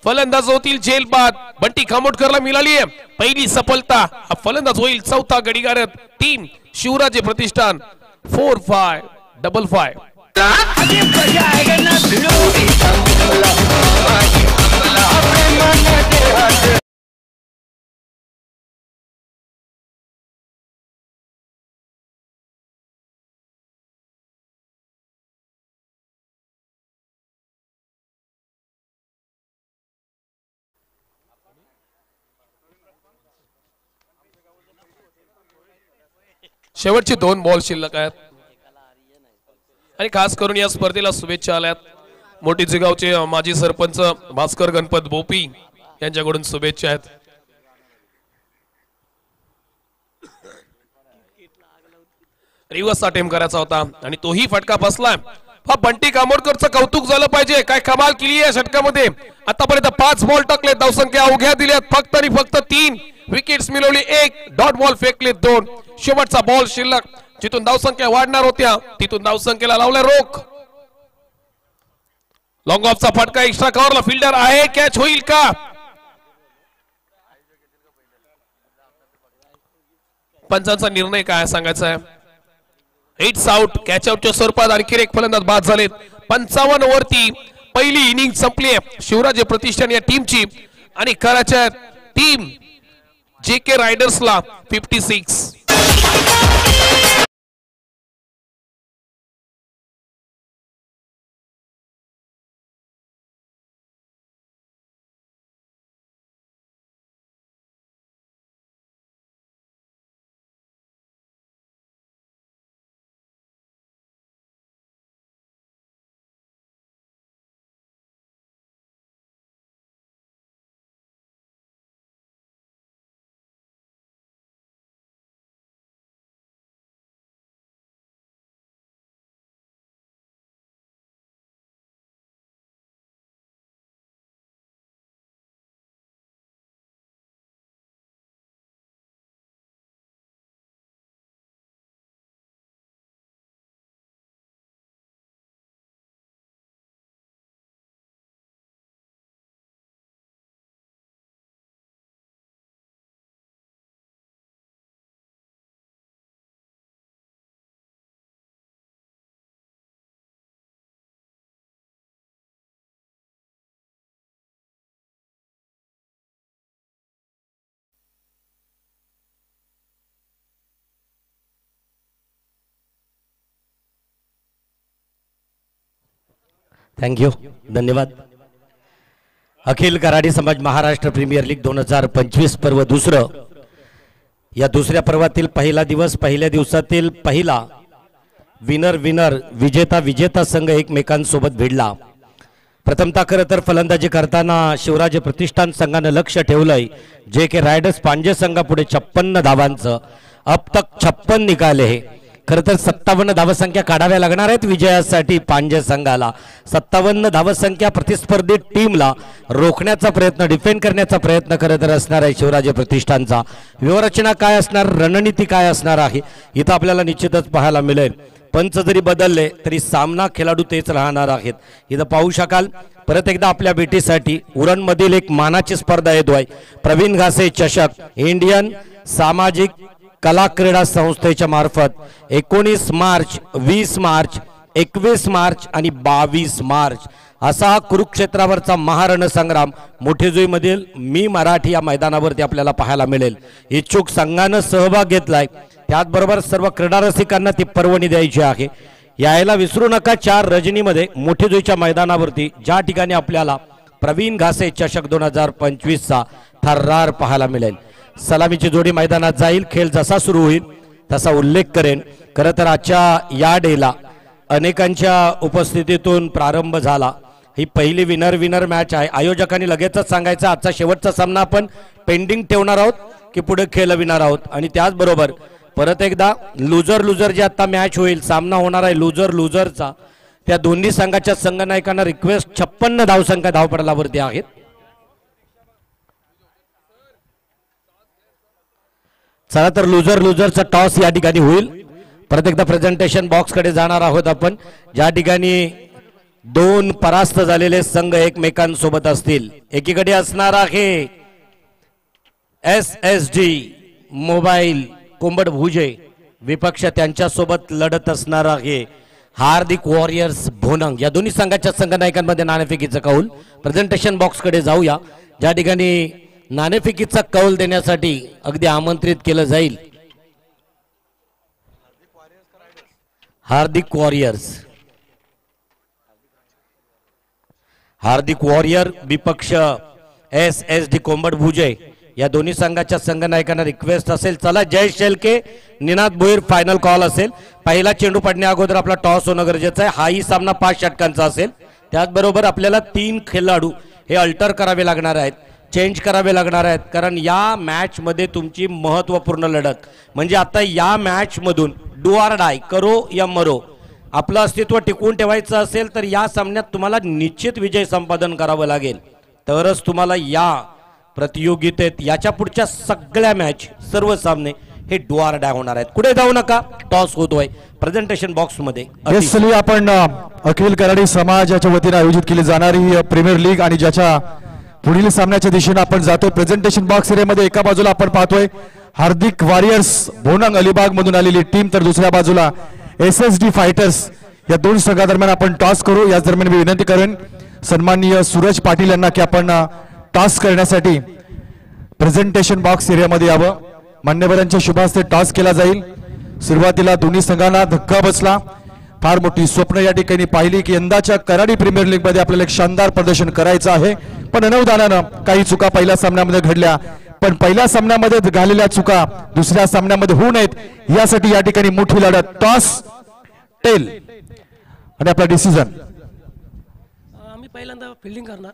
फलंदाज होतील जेल बाद. बंटी खामोटकरला मिळाली आहे पहिली सफलता. हा फलंदाज होईल चौथा गडीगारत. टीम शिवराजे प्रतिष्ठान 4-5 5-5. शेवटचे 2 बॉल शिल्लक आहेत आणि खास करून या स्पर्धेला शुभेच्छा आल्यात. मोठी जिगावचे माजी सरपंच भास्कर गणपत बोपी यांच्याकडून शुभेच्छा आहेत. रिवर्स अटेम्प्ट करायचा होता आणि तोही फटका बसलाय. बंटी कामोडकरचं कौतुक झालं पाहिजे. काय कमाल केली या षटकामध्ये. आतापर्यंत 5 बॉल टाकले. धावसंख्या अवघ्या दिल्यात फक्त आणि फक्त 3 विकेट्स मिळवली. 1 डॉट बॉल फेकले 2. शेवटचा बॉल शिल्लक. जिथून धावसंख्या वाढणार होत्या तिथून धावसंख्येला लावल्या रोख. लॉंग ऑफचा फटका एक्स्ट्रा कव्हरला फिल्डर आहे. कॅच होईल का. पंचांचा निर्णय काय सांगायचा आहे. Hits out. कॅच आउटच्या स्वरूपात आणखी एक फलंदाज बाद झालेत. 55 वरती पहिली इनिंग संपली आहे शिवराजे प्रतिष्ठान या टीमची आणि करायच्या टीम JK रायडर्सला 56. थँक्यू. धन्यवाद. अखिल कराडी समाज महाराष्ट्र प्रीमियर लीग 2025 पर्व दुसरं. या दुसऱ्या पर्वातील पहिला दिवस. पहिल्या दिवसातील पहिला विनर विजेता संघ एकमेकांसोबत भिडला. प्रथमतः खरं तर फलंदाजी करताना शिवराजे प्रतिष्ठान संघानं लक्ष ठेवलंय. JK रायडर्स पांजे संघापुढे 56 धावांचं. अब तक 56 निकाले. खरं तर 57 धावसंख्या काढाव्या लागणार आहेत विजयासाठी पांजे संघाला. 57 धावसंख्या प्रतिस्पर्धी टीमला रोखण्याचा प्रयत्न, डिफेंड करण्याचा प्रयत्न खरं तर असणार आहे शिवराजे प्रतिष्ठानचा. व्यूहरचना काय असणार, रणनीती काय असणार आहे इथं आपल्याला निश्चितच पाहायला मिळेल. पंच जरी बदलले तरी सामना खेळाडू तेच राहणार आहेत. इथं पाहू शकाल परत एकदा आपल्या भेटीसाठी उरणमधील एक मानाची स्पर्धा येतोय. प्रवीण घासे चषक इंडियन सामाजिक कला क्रीडा संस्थेच्या मार्फत 19 मार्च, 20 मार्च, 21 मार्च आणि 22 मार्च असा हा कुरुक्षेत्रावरचा महारणसंग्राम मोठेजुईमधील मी मराठी या मैदानावरती आपल्याला पाहायला मिळेल. इच्छुक संघानं सहभाग घेतलाय. त्याचबरोबर सर्व क्रीडा रसिकांना ती पर्वणी द्यायची आहे. यायला विसरू नका. 4 रजनीमध्ये मोठेजुईच्या मैदानावरती ज्या ठिकाणी आपल्याला प्रवीण घासे चषक 2025चा थर्रार पाहायला मिळेल. सलामीची जोडी मैदानात जाईल. खेळ जसा सुरू होईल तसा उल्लेख करेन. खरं तर आजच्या या डेला अनेकांच्या उपस्थितीतून प्रारंभ झाला. ही पहिली विनर मॅच आहे. आयोजकांनी लगेचच सांगायचं आजचा शेवटचा सामना आपण पेंडिंग ठेवणार आहोत की पुढे खेळविणार आहोत. आणि त्याचबरोबर परत एकदा लुजर जे आता मॅच होईल, सामना होणार आहे लुजरचा, त्या दोन्ही संघाच्या संघनायकांना रिक्वेस्ट 56 धावसंख्या धावपटलावरती आहेत. चला तर लुझरचा टॉस या ठिकाणी होईल. परत एकदा प्रेझेंटेशन बॉक्स कडे जाणार आहोत आपण, ज्या ठिकाणी दोन परास्त झालेले संघ एकमेकांसोबत असतील. एकीकडे असणार आहे SSD मोबाईल कोंबड भुजे, विपक्ष त्यांच्यासोबत लढत असणार आहे हार्दिक वॉरियर्स भोनंग. या दोन्ही संघाच्या संघनायकांमध्ये नाणेफेकीचं कौल. प्रेझेंटेशन बॉक्स कडे जाऊया, ज्या ठिकाणी नाणेफेकीचा कौल देण्यासाठी अगदी आमंत्रित केलं जाईल हार्दिक वॉरियर विपक्ष SSD कोंबड भुजे. या दोन्ही संघाच्या संघनायकांना रिक्वेस्ट असेल, चला जय शेलके निनाद भोईर फायनल कॉल असेल. पहिला चेंडू पडण्या अगोदर आपला टॉस होणं गरजेचं आहे. हाही सामना 5 षटकांचा असेल. त्याचबरोबर आपल्याला 3 खेळाडू हे अल्टर करावे लागणार आहेत, चेंज करावे लागणार आहेत, कारण या मॅच मध्ये तुमची महत्त्वपूर्ण लढत म्हणजे आता या मॅच मधून डू ऑर डाय, करो या मरो, आपलं अस्तित्व टिकवून ठेवायचं असेल तर या सामन्यात तुम्हाला निश्चित विजय संपादन करावं लागेल, तरच तुम्हाला या प्रतियोगितेत याच्या पुढच्या सगळ्या मॅच सर्व सामने हे डू ऑर डाय होणार आहेत. कुठे जाऊ नका, टॉस होतोय प्रेझेंटेशन बॉक्स मध्ये. आपण अखिल कराडी समाजाच्या वतीने आयोजित केली जाणारी प्रीमियर लीग आणि ज्याच्या पुढील सामन्याच्या दिशेने आपण जातो. प्रेझेंटेशन बॉक्स एरियामध्ये एका बाजूला आपण पाहतोय हार्दिक वॉरियर्स भोनंग अलिबाग मधून आलेली टीम, तर दुसऱ्या बाजूला SSD फायटर्स. या दोन संघादरम्यान आपण टॉस करू. याच दरम्यान मी विनंती करेन सन्माननीय सूरज पाटील यांना की आपण टॉस करण्यासाठी प्रेझेंटेशन बॉक्स एरियामध्ये यावं. मान्यवरांच्या शुभ हस्ते टॉस केला जाईल. सुरुवातीला दोन्ही संघांना धक्का बसला. फार मोठी स्वप्न या ठिकाणी पाहिली की यंदाच्या कराडी प्रीमियर लीग मध्ये आपल्याला एक शानदार प्रदर्शन करायचं आहे, पण अनवधानानं काही चुका पहिल्या सामन्यामध्ये घडल्या. पण पहिल्या सामन्यामध्ये झालेल्या चुका दुसऱ्या सामन्यामध्ये होऊ नयेत यासाठी या ठिकाणी मोठी लढत. टॉस टेल आणि आपला डिसिजन. आम्ही पहिल्यांदा फिल्डिंग करणार.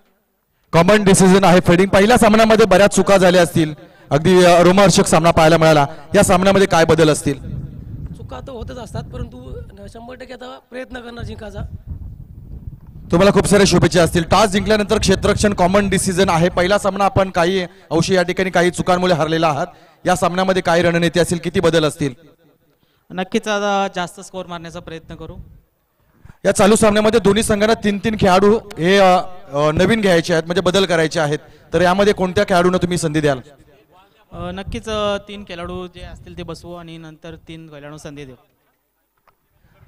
कॉमन डिसिजन आहे फिल्डिंग. पहिल्या सामन्यामध्ये बऱ्याच चुका झाल्या असतील, अगदी रोमहर्षक सामना पाहायला मिळाला. या सामन्यामध्ये काय बदल असतील? चुका तर होतच असतात, परंतु 100% आता प्रयत्न करणार जिंकायचा. तुम्हाला खूप सारे शुभेच्छा असतील. टॉस जिंकल्यानंतर क्षेत्ररक्षण कॉमन डिसिजन आहे. पहिला सामना आपण काही अंशी या ठिकाणी काही चुकांमुळे हरलेला आहात. या सामन्यामध्ये काय रणनीती असेल, किती बदल असतील? नक्कीच आता जास्त स्कोर मारण्याचा प्रयत्न करू. या चालू सामन्यामध्ये दोन्ही संघांना 3-3 खेळाडू हे नवीन घ्यायचे आहेत, म्हणजे बदल करायचे आहेत. तर यामध्ये कोणत्या खेळाडूंना तुम्ही संधी द्याल? नक्कीच 3 खेळाडू जे असतील ते बसवू आणि नंतर 3 खेळाडू संधी देऊ.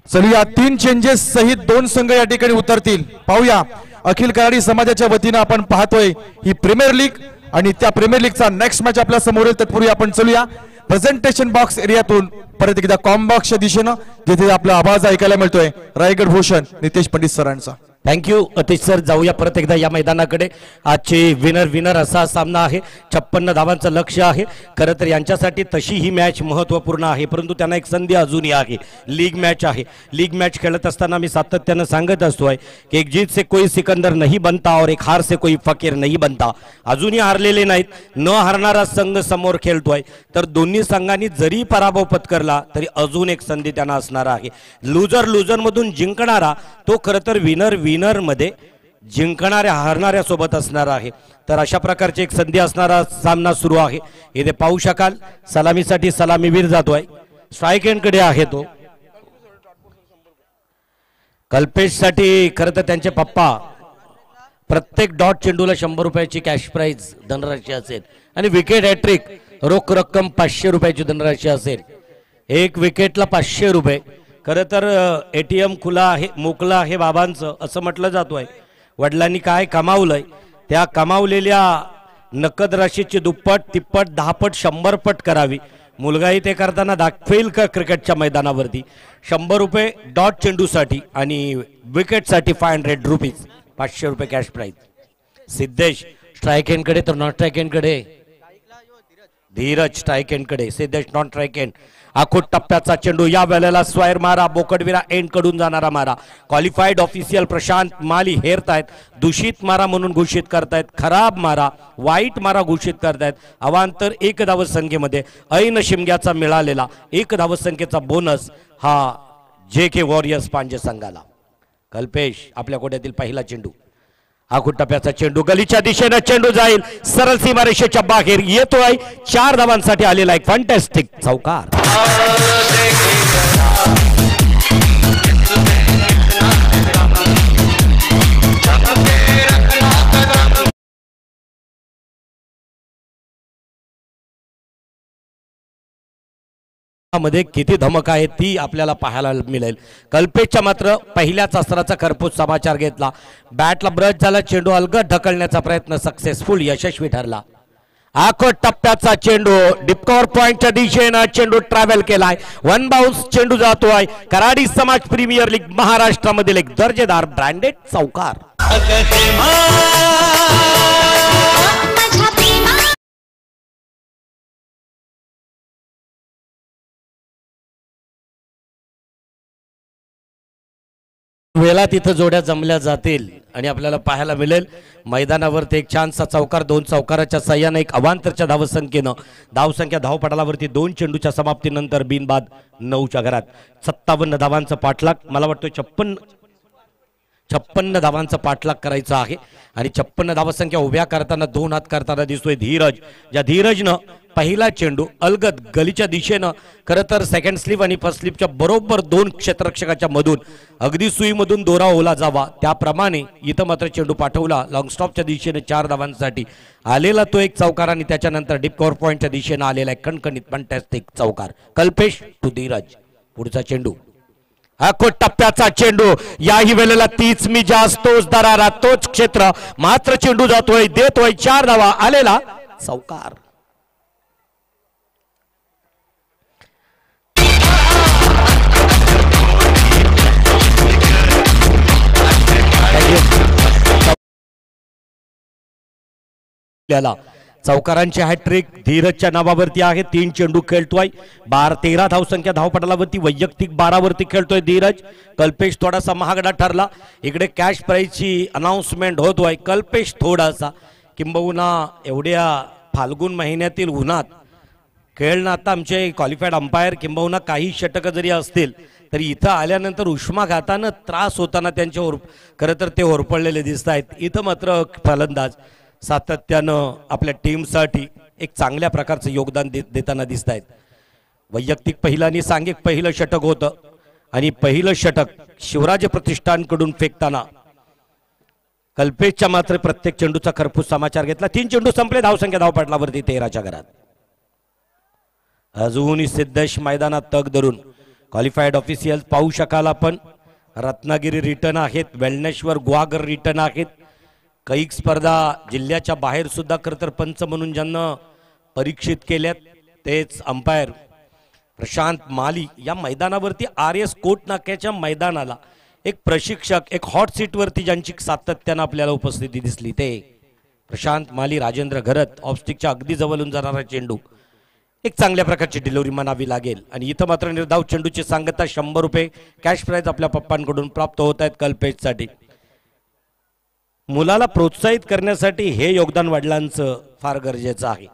चलूया 3 चेंजेस सहित 2 संघ या ठिकाणी उतरतील. पाहूया अखिल कराडी समाजाच्या वतीनं आपण पाहतोय ही प्रीमियर लीग आणि त्या प्रीमियर लीगचा नेक्स्ट मॅच आपल्या समोर येईल. तत्पूर्वी आपण चलूया प्रेझेंटेशन बॉक्स एरियातून परत एकदा कॉम्बॉक्सच्या दिशेनं, जिथे आपला आवाज ऐकायला मिळतोय रायगड भूषण नितेश पंडित सरांचा. थँक्यू अतिश सर. जाऊया परत एकदा या मैदानाकडे. आजचे विनर असा सामना आहे. 56 धावांचं लक्ष्य आहे. खरं तर यांच्यासाठी तशी ही मॅच महत्त्वपूर्ण आहे, परंतु त्यांना एक संधी अजूनही आहे. लीग मॅच आहे. लीग मॅच खेळत असताना मी सातत्यानं सांगत असतोय की एक जीत से कोई सिकंदर नहीं बनता और एक हार से कोई फकीर नहीं बनता. अजूनही हारलेले नाहीत. न हारणारा संघ समोर खेळतोय, तर दोन्ही संघांनी जरी पराभव पत्करला तरी अजून एक संधी त्यांना असणार आहे. लुझर मधून जिंकणारा तो खरं तर विनर मध्ये जिंकणाऱ्या हारणाऱ्या सोबत असणार आहे. तर अशा प्रकारची एक संधी असणारा सामना सुरू आहे. इथे पाहू शकाल सलामीसाठी सलामीवीर जातोय. स्ट्राईक एंड कडे आहे तो. कल्पेश साठी खरं तर त्यांचे पप्पा प्रत्येक डॉट चेंडूला 100 रुपयाची कॅश प्राइज धनराशी असेल आणि विकेट हॅट्रिक रोख रक्कम 500 रुपयाची धनराशी असेल. एक विकेटला 500 रुपये. खरं तर ATM खुला आहे, मोकळं आहे बाबांचं असं म्हटलं जातोय. वडिलांनी काय कमावलंय त्या कमावलेल्या नकद राशीची दुप्पट, तिप्पट, 10 पट, 100 पट करावी. मुलगाही ते करताना दाखवेल का क्रिकेटच्या मैदानावरती. 100 रुपये डॉट चेंडूसाठी आणि विकेटसाठी 500 रुपीज, 500 रुपये कॅश प्राईज. सिद्धेश स्ट्राईक एंडकडे, तर नॉन स्ट्राईक एंडकडे धीरज. स्ट्राईक एंडकडे सिद्धेश, नॉन स्ट्राईक एंड. आखोट टप्प्याचा चेंडू या वेळेला स्वायर मारा, बोकडविरा एंड कडून जाणारा मारा. क्वालिफाईड ऑफिशियल प्रशांत माली हेरतायत. दूषित मारा म्हणून घोषित करतायत, खराब मारा, वाईट मारा घोषित करतायत. अवांतर 1 धावसंख्येमध्ये ऐन शिमग्याचा मिळालेला 1 धावसंख्येचा बोनस हा JK वॉरियर्स पांजे संघाला. कल्पेश आपल्या कोट्यातील पहिला चेंडू, आखूड टप्प्याचा चेंडू, गलीच्या दिशेने चेंडू जाईल, सरळ सीमारेषेच्या बाहेर येतोय, 4 धावांसाठी आलेला एक फॅन्टॅस्टिक चौकार. मध्ये किती धमक आहे ती आपल्याला पाहायला मिळेल. कल्पेशच्या मात्र पहिल्याच अस्त्राचा खरपूस समाचार घेतला, बॅटला ब्रश झाला, चेंडू अलगद ढकलण्याचा प्रयत्न सक्सेसफुल, यशस्वी ठरला. आखोड टप्प्याचा चेंडू डिपकॉर पॉइंटच्या दिशेनं चेंडू ट्रॅव्हल केलाय, 1 बाउन्स चेंडू जातोय. कराडी समाज प्रीमियर लीग महाराष्ट्रामधील एक दर्जेदार ब्रँडेड चौकार. वेळा तिथं जोड्या जमल्या जातील आणि आपल्याला पाहायला मिळेल मैदानावरती एक छानसा चौकार, 2 चौकाराच्या सहाय्याने एक अवांतरच्या धावसंख्येनं धावसंख्या धावपटालावरती 2 चेंडूच्या समाप्तीनंतर बिनबाद 9च्या घरात 57 धावांचा पाठलाग. मला वाटतं 56 धावांचा पाठलाग करायचा आहे आणि 56 धावसंख्या उभ्या करताना 2 हात करताना दिसतोय धीरज. ज्या धीरजनं पहिला चेंडू अलगद गलीच्या दिशेनं, खरं तर सेकंड स्लिप आणि फर्स्ट स्लिपच्या बरोबर 2 क्षेत्ररक्षकाच्या मधून अगदी सुईमधून दोरा ओला जावा त्याप्रमाणे इथं मात्र चेंडू पाठवला लॉंग स्टॉपच्या दिशेने 4 धावांसाठी आलेला तो एक चौकार आणि त्याच्यानंतर डीप कव्हर पॉइंटच्या दिशेनं आलेला एक कणकणीत फॅन्टॅस्टिक चौकार. कल्पेश टू धीरज. पुढचा चेंडू आखोड टप्प्याचा चेंडू, याही वेळेला तीच मी जास्त तोच दरारा तोच क्षेत्र, मात्र चेंडू जातोय, देतोय 4 धावा, आलेला चौकार. चौकारांची हॅट्रिक धीरजच्या नावावरती आहे. 3 चेंडू खेळतोय, 13 धावसंख्या धावपटालावरती, वैयक्तिक 12 वरती खेळतोय धीरज. कल्पेश थोडासा महागडा ठरला. इकडे कॅश प्राईजची अनाउन्समेंट होतोय. कल्पेश थोडासा किंबहुना एवढ्या फाल्गुन महिन्यातील उन्हात खेळणं, आता आमचे क्वालिफाईड अंपायर किंबहुना काही षटक जरी असतील तरी इथं आल्यानंतर उष्माघातानं त्रास होताना त्यांच्या खरं तर ते होरपळलेले दिसत आहेत. इथं मात्र फलंदाज सातत्यानं आपल्या टीमसाठी एक चांगल्या प्रकारचं योगदान देताना दिसत आहेत. वैयक्तिक पहिलं आणि सांघिक पहिलं षटक होतं आणि पहिलं षटक शिवराज प्रतिष्ठानकडून फेकताना कल्पेशच्या मात्र प्रत्येक चेंडूचा खरपूस समाचार घेतला. 3 चेंडू संपले, धावसंख्या धावपटलावरती 13च्या घरात. अजूनही सिद्धेश मैदानात तग धरून क्वालिफाईड ऑफिशियल पाहू शकाल आपण. रत्नागिरी रिटर्न आहेत, वेल्नेश्वर गुहागर रिटर्न आहेत. कैक स्पर्धा जिल्ह्याच्या बाहेर सुद्धा खरंतर पंच म्हणून ज्यांना परीक्षित केल्यात तेच अंपायर प्रशांत माली. या मैदानावरती RS कोट नाक्याच्या मैदानाला एक प्रशिक्षक, एक हॉट सीटवरती ज्यांची सातत्यानं आपल्याला उपस्थिती दिसली ते प्रशांत माली. राजेंद्र घरत ऑफस्टिकच्या अगदी जवळून जाणारा चेंडू, एक चांगल्या प्रकारची डिलिव्हरी म्हणावी लागेल. आणि इथं मात्र निर्धाव चेंडूची सांगता 100 रुपये कॅश प्राईज आपल्या पप्पांकडून प्राप्त होत आहेत कल्पेशसाठी. मुलाला प्रोत्साहित करण्यासाठी हे योगदान वडिलांचं फार गरजेचं आहे.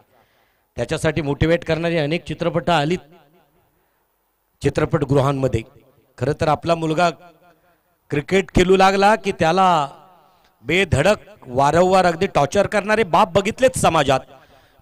त्याच्यासाठी मोटिवेट करणारी अनेक चित्रपट आलीत चित्रपटगृहांमध्ये. खरं तर आपला मुलगा क्रिकेट खेळू लागला की त्याला बेधडक वारंवार अगदी टॉर्चर करणारे बाप बघितलेच समाजात.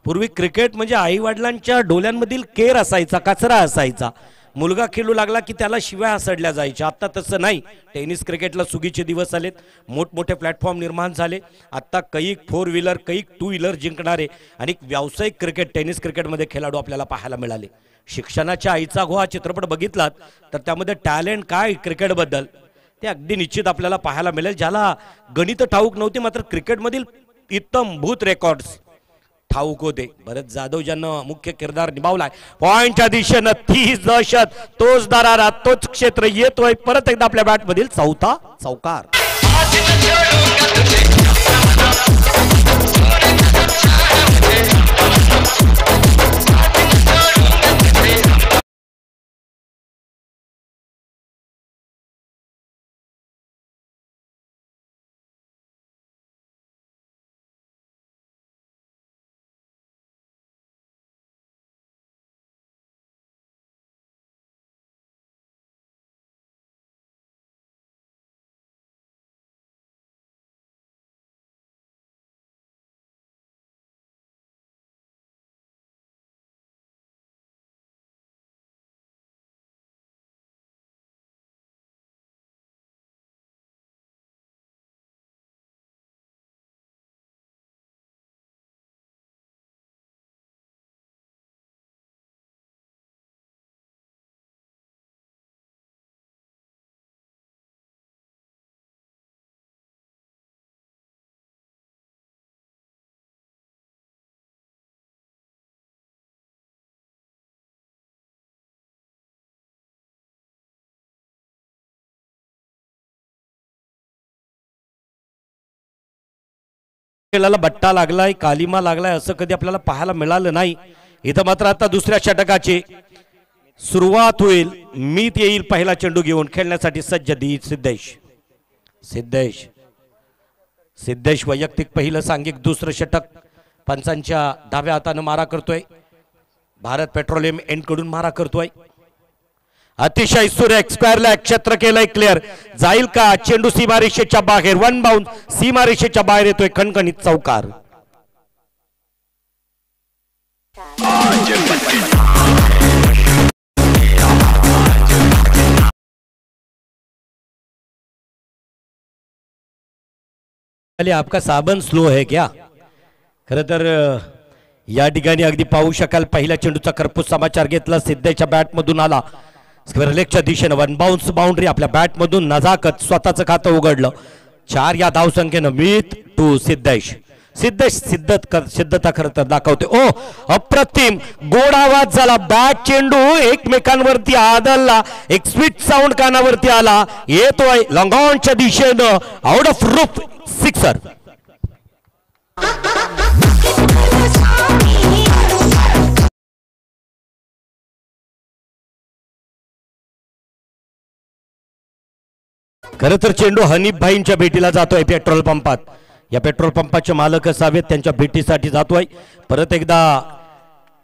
पूर्वी क्रिकेट म्हणजे आई वडिलांच्या डोळ्यांमधील केर असायचा, कचरा असायचा. मुलगा खेळू लागला की त्याला शिव्या हसडल्या जायच्या. आता तसं नाही. टेनिस क्रिकेटला सुगीचे दिवस आलेत, मोठमोठे प्लॅटफॉर्म निर्माण झाले. आता कैक 4 व्हीलर कैक 2 व्हीलर जिंकणारे आणि व्यावसायिक क्रिकेट टेनिस क्रिकेटमध्ये खेळाडू आपल्याला पाहायला मिळाले. शिक्षणाच्या आईचा घोहा चित्रपट बघितलात तर त्यामध्ये टॅलेंट काय क्रिकेटबद्दल ते अगदी निश्चित आपल्याला पाहायला मिळेल. ज्याला गणित ठाऊक नव्हती मात्र क्रिकेटमधील इत्तमभूत रेकॉर्ड्स ठाऊक होते. भरत जाधव ज्यानं मुख्य किरदार निभावलाय, पॉइंटच्या दिशेनं 30 दशत, तोच दरारा तोच क्षेत्र येतोय. परत एकदा आपल्या बॅटमधील 4था चौकार. खेळाला बट्टा लागलाय, कालिमा लागलाय असं कधी आपल्याला पाहायला मिळालं नाही. इथं मात्र आता दुसऱ्या षटकाची सुरुवात होईल. मीत येईल पहिला चेंडू घेऊन खेळण्यासाठी सज्ज सिद्धेश. सिद्धेश सिद्धेश वैयक्तिक पहिलं सांघिक दुसरं षटक पंचांच्या डाव्या हातानं मारा करतोय. भारत पेट्रोलियम एंड कडून मारा करतोय. अतिशय सुरेख स्क्वेअरला क्षेत्र केलंय क्लिअर. जाईल का चेंडू सीमारेषेच्या बाहेर. वन बाउंड सीमारेषेच्या बाहेर येतोय. खणखणीत चौकार. आपका साबण स्लो है क्या? खरं तर या ठिकाणी अगदी पाहू शकाल पहिल्या चेंडूचा खरपूस समाचार घेतला. सिद्धेशच्या बॅट मधून आला स्क्वेअर लेगच्या दिशेनं. वन बाउन्स बाउंड्री आपल्या बॅट मधून नजाकत स्वतःचं खातं उघडलं. 4 या धावसंख्येनं मीत टू सिद्धेश. सिद्धेश सिद्धता खरं तर दाखवते. ओ अप्रतिम गोड आवाज झाला. बॅट चेंडू एकमेकांवरती आदळला. एक स्वीट साऊंड कानावरती आला. येतोय लॉंगॉनच्या दिशेनं. Out of roof sixer. खरं तर चेंडू हनीफ भाईंच्या भेटीला जातोय पेट्रोल पंपात. या पेट्रोल पंपाचे मालक असावेत, त्यांच्या भेटीसाठी जातोय. परत एकदा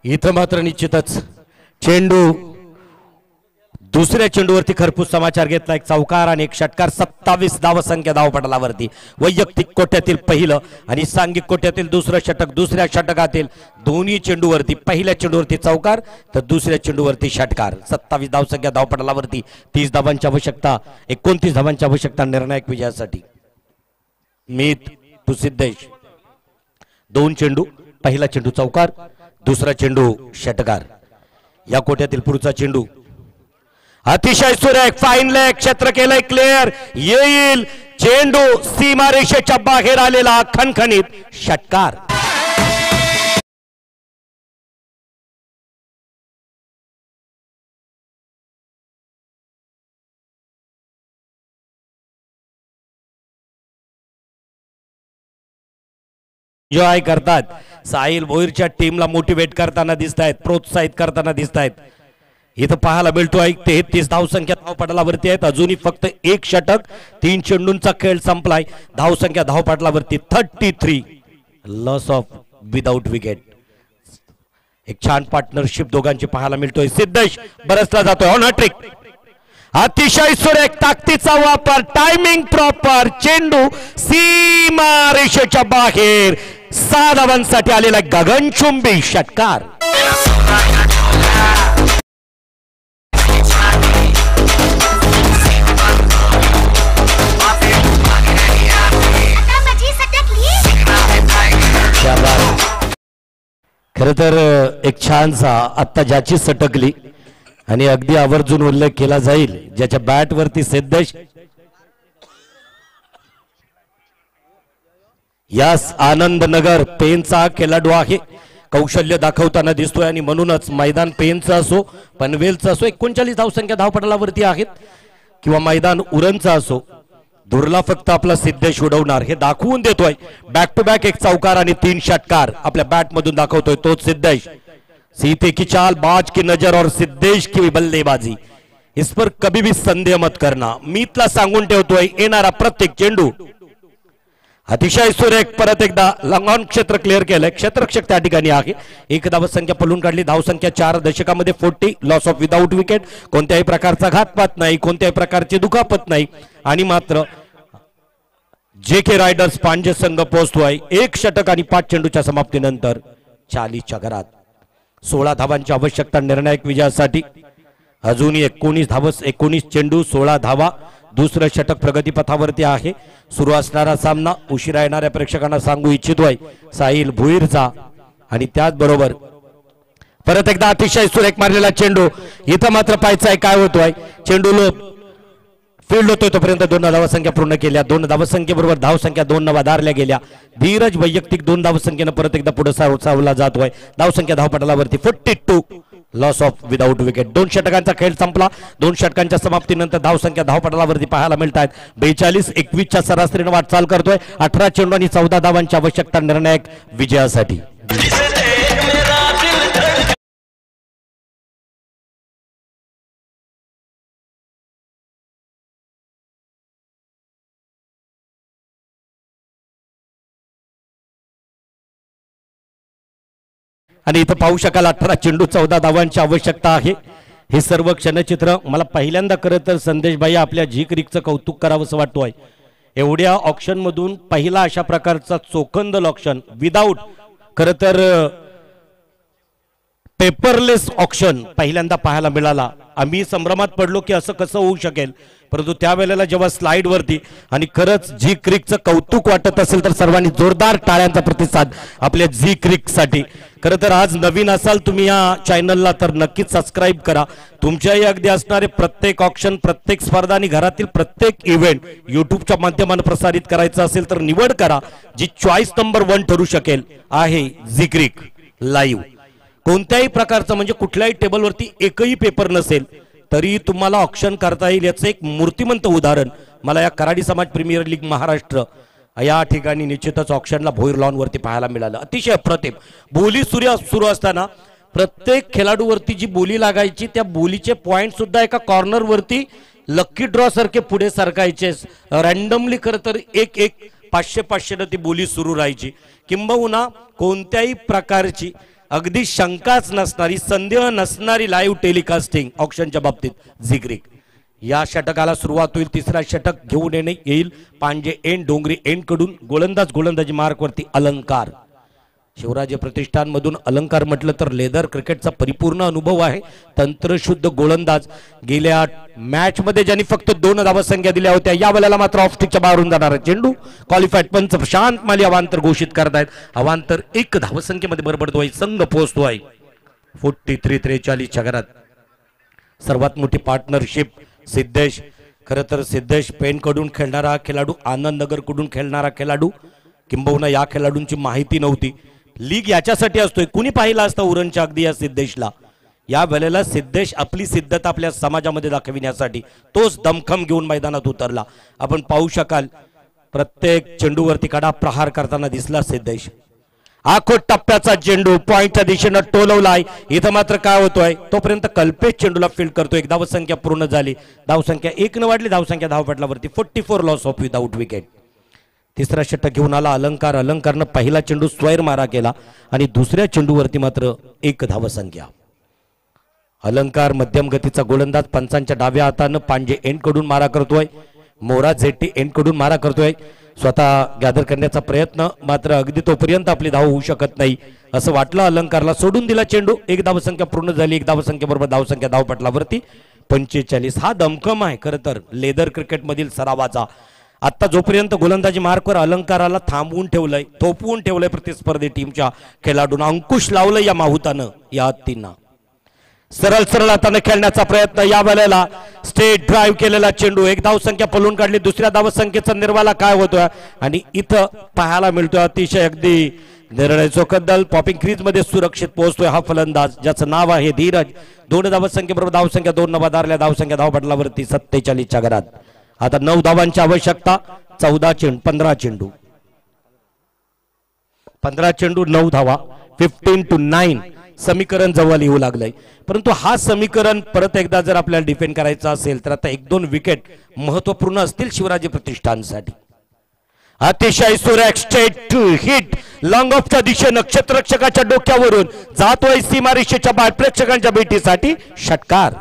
इथं मात्र निश्चितच चेंडू दुसऱ्या चेंडूवरती खरपूस समाचार घेतला. एक चौकार आणि एक षटकार. 27 धावसंख्या धावपटलावरती. वैयक्तिक कोट्यातील पहिलं आणि सांघिक कोट्यातील दुसरं षटक. दुसऱ्या षटकातील दोन्ही चेंडूवरती पहिल्या चेंडूवरती चौकार तर दुसऱ्या चेंडूवरती षटकार. 27 धावसंख्या धावपटलावरती. 30 धावांची आवश्यकता, 29 धावांची आवश्यकता निर्णायक विजयासाठी. मीत टू सिद्धेश. 2 चेंडू. पहिला चेंडू चौकार, दुसरा चेंडू षटकार. या कोट्यातील पुढचा चेंडू अतिशय सुरेख फाईन लेग क्षेत्र केलंय क्लिअर. येईल चेंडू सीमारेषेच्या बाहेर आलेला. खणखणीत षटकार. एन्जॉय करतात. साहिल भोईरच्या टीमला मोटिवेट करताना दिसत आहेत, प्रोत्साहित करताना दिसत आहेत. इथं पाहायला मिळतोय 33 धावसंख्या धावपटलावरती आहेत. अजूनही फक्त एक षटक. 3 चेंडूंचा खेळ संपलाय. धावसंख्या धावपटलावरती 33. Loss of without wicket. एक छान पार्टनरशिप दोघांची पाहायला मिळतोय. सिद्धेश बरसला जातोय ऑन हॅट्रिक. अतिशय सुरेख ताकदीचा वापर. Timing proper. चेंडू सीमा रेषेच्या बाहेर. 6 धावांसाठी आलेला गगनचुंबी षटकार. खर तर एक छानसा आत्ता ज्याची सटकली आणि अगदी आवर्जून उल्लेख केला जाईल ज्याच्या बॅट वरती सिद्धेश यास आनंदनगर पेनचा खेळाडू आहे. कौशल्य दाखवताना दिसतोय आणि म्हणूनच मैदान पेनचं असो पनवेलचं असो 39 धावसंख्या धावपटलावरती आहेत किंवा मैदान उरणचं असो दुर्ला फक्त आपला सिद्धेश उडवणार हे दाखवून देतोय. बॅक टू बॅक एक चौकार आणि 3 षटकार आपल्या बॅट मधून दाखवतोय तोच सिद्धेश. सीते की चाल बाज की नजर और सिद्धेश की बल्लेबाजी इस पर कभी भी संदेह मत करना. मीतला सांगून ठेवतोय येणारा प्रत्येक चेंडू अतिशय सुरेख. परत एकदा लॉंगॉन क्षेत्र क्लिअर केलंय. क्षेत्ररक्षक त्या ठिकाणी आहे. 1 धावसंख्या पळून काढली. धावसंख्या 4 दशकामध्ये 40. Loss of without wicket. कोणत्याही प्रकारचा घातपात नाही, कोणत्याही प्रकारची दुखापत नाही आणि मात्र JK रायडर्स पांजे संघ पोहोचतोय 1 षटक आणि 5 चेंडूच्या समाप्तीनंतर 40च्या घरात. 16 धावांची आवश्यकता निर्णायक विजयासाठी. अजूनही 19 चेंडू 16 धावा. दुसरं षटक प्रगतीपथावरती आहे. सुरू असणारा सामना उशिरा येणाऱ्या प्रेक्षकांना सांगू इच्छितोय साहिल भुईरचा आणि त्याचबरोबर परत एकदा अतिशय सुरेख मारलेला चेंडू. इथं मात्र पाहायचं आहे काय होतोय. चेंडू फील्ड होतोय तोपर्यंत 2 धावसंख्या पूर्ण केल्या. 2 धावसंख्येबरोबर धावसंख्या 2 वधारल्या गेल्या. धीरज वैयक्तिक 2 धावसंख्येनं परत एकदा पुढे सावला जातोय. धावसंख्या धावपटलावरती 42. Loss of without wicket. 2 षटकांचा खेळ संपला. 2 षटकांच्या समाप्तीनंतर धावसंख्या धावपटलावरती पाहायला मिळत आहेत 42-21च्या सरासरीने वाटचाल करतोय. 18 चेंडू आणि 14 धावांची आवश्यकता निर्णायक विजयासाठी. आणि इथं पाहू शकाल 18 चेंडू 14 धावांची आवश्यकता आहे. हे सर्व क्षणचित्र मला पहिल्यांदा खरं तर संदेशबाई आपल्या झी क्रिकचं कौतुक करावंसं वाटतोय. एवढ्या ऑप्शन मधून पहिला अशा प्रकारचा चोखंदल ऑप्शन विदाऊट खरं तर पेपरलेस ऑप्शन पहिल्यांदा पाहायला मिळाला. आम्ही संभ्रमात पडलो की असं कसं होऊ शकेल, परंतु त्यावेळेला जेव्हा स्लाइड वरती आणि खरंच झी क्रिकचं कौतुक वाटत असेल तर सर्वांनी जोरदार टाळ्यांचा प्रतिसाद आपल्या झी क्रिक साठी. खरं तर आज नवीन असाल तुम्ही या चॅनलला तर नक्कीच सबस्क्राईब करा. तुमच्याही अगदी असणारे प्रत्येक ऑप्शन, प्रत्येक स्पर्धा आणि घरातील प्रत्येक इव्हेंट युट्यूबच्या माध्यमाने प्रसारित करायचं असेल तर निवड करा जी चॉईस नंबर 1 ठरू शकेल आहे झी क्रिक लाईव्ह. कोणत्याही प्रकारचं म्हणजे कुठल्याही टेबलवरती एकही पेपर नसेल तरी तुम्हाला ऑप्शन करता येईल याचं एक मूर्तिमंत उदाहरण मला या कराडी समाज प्रीमियर लीग महाराष्ट्र या ठिकाणी निश्चितच ऑप्शनला भोईर लॉन वरती पाहायला मिळालं. अतिशय अप्रतिम बोली सुरू असताना प्रत्येक खेळाडूवरती जी बोली लागायची त्या बोलीचे पॉइंट सुद्धा एका कॉर्नर वरती लकी ड्रॉ सारखे पुढे सरकायचे. रॅन्डमली खरं तर एक 500-500 ती बोली सुरू राहायची. किंबहुना कोणत्याही प्रकारची अगदी शंकाच नसणारी, संदेह नसणारी लाईव्ह टेलिकास्टिंग ऑप्शनच्या बाबतीत झी क्रिक. या षटकाला सुरुवात होईल. तिसरा षटक घेऊन येईल पांजे एंड डोंगरी एंड कडून. गोलंदाजी मार्क वरती अलंकार. शिवराज प्रतिष्ठान मधून अलंकार म्हटलं तर लेदर क्रिकेटचा परिपूर्ण अनुभव आहे. तंत्रशुद्ध गोलंदाज. गेल्या मॅच मध्ये ज्यांनी फक्त 2 धावसंख्या दिल्या होत्या या वेळेला मात्र ऑफ स्टिकच्या बाहेरून जाणारा चेंडू क्वालिफाईड पंच प्रशांत माली अवांतर घोषित करतायत. अवांतर 1 धावसंख्येमध्ये बरबडतोय. संघ पोहोचतोय 43-43च्या घरात. सर्वात मोठी पार्टनरशिप सिद्धेश. खरं तर सिद्धेश पेन कडून खेळणारा खेळाडू, आनंद नगर कडून खेळणारा खेळाडू. किंबहुना या खेळाडूंची माहिती नव्हती. लीग याच्यासाठी असतोय. कुणी पाहिलं असतं उरणच्या अगदी या सिद्धेशला. या वेळेला सिद्धेश आपली सिद्धता आपल्या समाजामध्ये दाखविण्यासाठी तोच दमखम घेऊन मैदानात उतरला. आपण पाहू शकाल प्रत्येक चेंडूवरती कडा प्रहार करताना दिसला सिद्धेश. आखो टप्प्याचा चेंडू पॉइंटच्या दिशेनं टोलवलाय. इथं मात्र काय होतोय तोपर्यंत कल्पेश चेंडूला फील्ड करतोय. 1 धावसंख्या पूर्ण झाली. धावसंख्या 1 न वाढली. धावसंख्या धावपटलावरती 44 लॉस ऑफ विदाऊट विकेट. तिसरा षटक घेऊन आला अलंकार. अलंकारनं पहिला चेंडू स्वैर मारा केला आणि दुसऱ्या चेंडूवरती मात्र 1 धावसंख्या. अलंकार मध्यम गतीचा गोलंदाज. पंचांच्या डाव्या हातानं पांजे एंड कडून मारा करतोय. मोरा झेट्टी एंड कडून मारा करतोय. स्वतः गॅदर करण्याचा प्रयत्न मात्र अगदी तोपर्यंत आपली धाव होऊ शकत नाही असं वाटलं. अलंकारला सोडून दिला चेंडू. 1 धावसंख्या पूर्ण झाली. 1 धावसंख्येबरोबर धावसंख्या धावपटलावरती 45. हा दमखम आहे खरं तर लेदर क्रिकेट मधील सरावाचा. आता जोपर्यंत गोलंदाजी मार्कवर अलंकाराला थांबवून ठेवलंय, थोपवून ठेवलंय प्रतिस्पर्धी टीमच्या खेळाडूंना. अंकुश लावलंय या माहुतानं या हत्तींना. सरळ हाताने खेळण्याचा प्रयत्न. या वेळेला स्टेट ड्राईव्ह केलेला चेंडू. 1 धावसंख्या पळून काढली. दुसऱ्या धावसंख्येचा निर्वाला काय होतोय आणि इथं पाहायला मिळतोय अतिशय अगदी निर्णय चोखंदल. पॉपिंग क्रीज मध्ये सुरक्षित पोहोचतोय हा फलंदाज ज्याचं नाव आहे धीरज. 2 धावसंख्येबरोबर धावसंख्या 2 न बदारल्या. धावसंख्या धावपटलावरती 47च्या घरात. आता 9 धावांची आवश्यकता. 15 चेंडू 9 धावा. 15-9 समीकरण जवळ येऊ लागलंय. परंतु हा समीकरण परत एकदा जर आपल्याला डिफेंड करायचा असेल तर आता 1-2 विकेट महत्वपूर्ण असतील शिवराजी प्रतिष्ठानसाठी. अतिशय सुरेख स्ट्रेट टू हिट लॉंग ऑफच्या दिशेनं क्षेत्ररक्षकाच्या डोक्यावरून जातोय सीमारेषेच्या बाहेर. प्रेक्षकांच्या भेटीसाठी षटकार.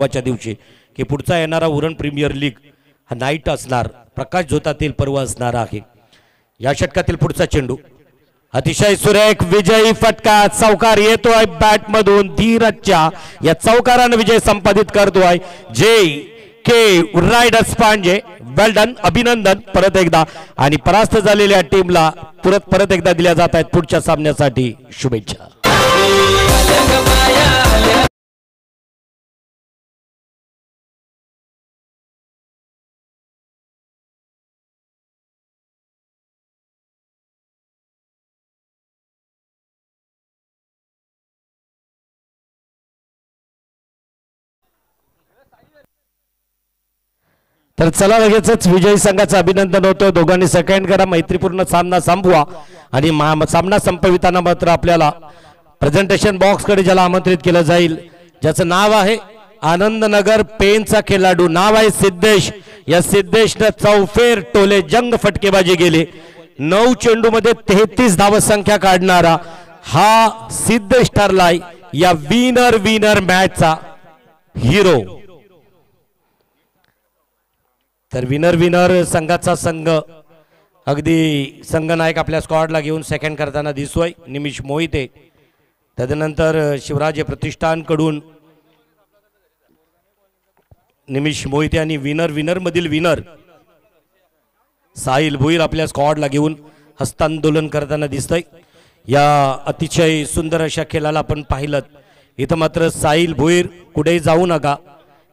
च्या दिवशी की पुढचा येणारा उरण प्रीमियर लीग हा नाईट असणार, प्रकाश झोतातील पर्व असणार आहे. या षटकातील पुढचा चेंडू अतिशय सुरेख विजयी फटका, चौकार येतोय बॅट मधून, धीरजच्या या चौकाराने विजय संपादित करतोय जे के रायडर्स पांजे. वेल डन, अभिनंदन परत एकदा. आणि परास्त झालेल्या टीमला परत एकदा दिल्या जात आहेत पुढच्या सामन्यासाठी शुभेच्छा. तर चला लगेचच विजयी संघाचं अभिनंदन होतं. दोघांनी सेकंड करा, मैत्रीपूर्ण सामना संपवा. आणि सामना संपविताना मात्र आपल्याला प्रेझेंटेशन बॉक्स कडे ज्याला आमंत्रित केलं जाईल, ज्याचं नाव आहे आनंदनगर पेनचा खेळाडू, नाव आहे सिद्धेश. या सिद्धेशनं चौफेर टोले जंग फटकेबाजी गेली. 9 चेंडू मध्ये 33 धाव संख्या काढणारा हा सिद्धेश ठरलाय या विनर मॅचचा हिरो. तर विनर संघाचा संघ अगदी संघनायक आपल्या स्क्वॉडला घेऊन सेकंड करताना दिसतोय, निमिष मोहिते. तदनंतर शिवराज प्रतिष्ठानकडून निमिष मोहिते आणि विनर मधील विनर साहिल भोईर आपल्या स्क्वॉडला घेऊन हस्तांदोलन करताना दिसतंय. या अतिशय सुंदर अशा खेळाला आपण पाहिलं. इथं मात्र साहिल भोईर कुठेही जाऊ नका,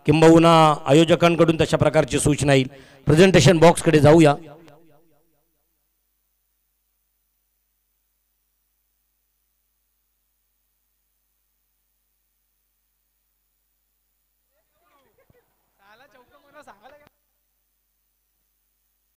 किंबहुना आयोजकांकडून तशा प्रकारची सूचना येईल. प्रेझेंटेशन बॉक्सकडे जाऊया.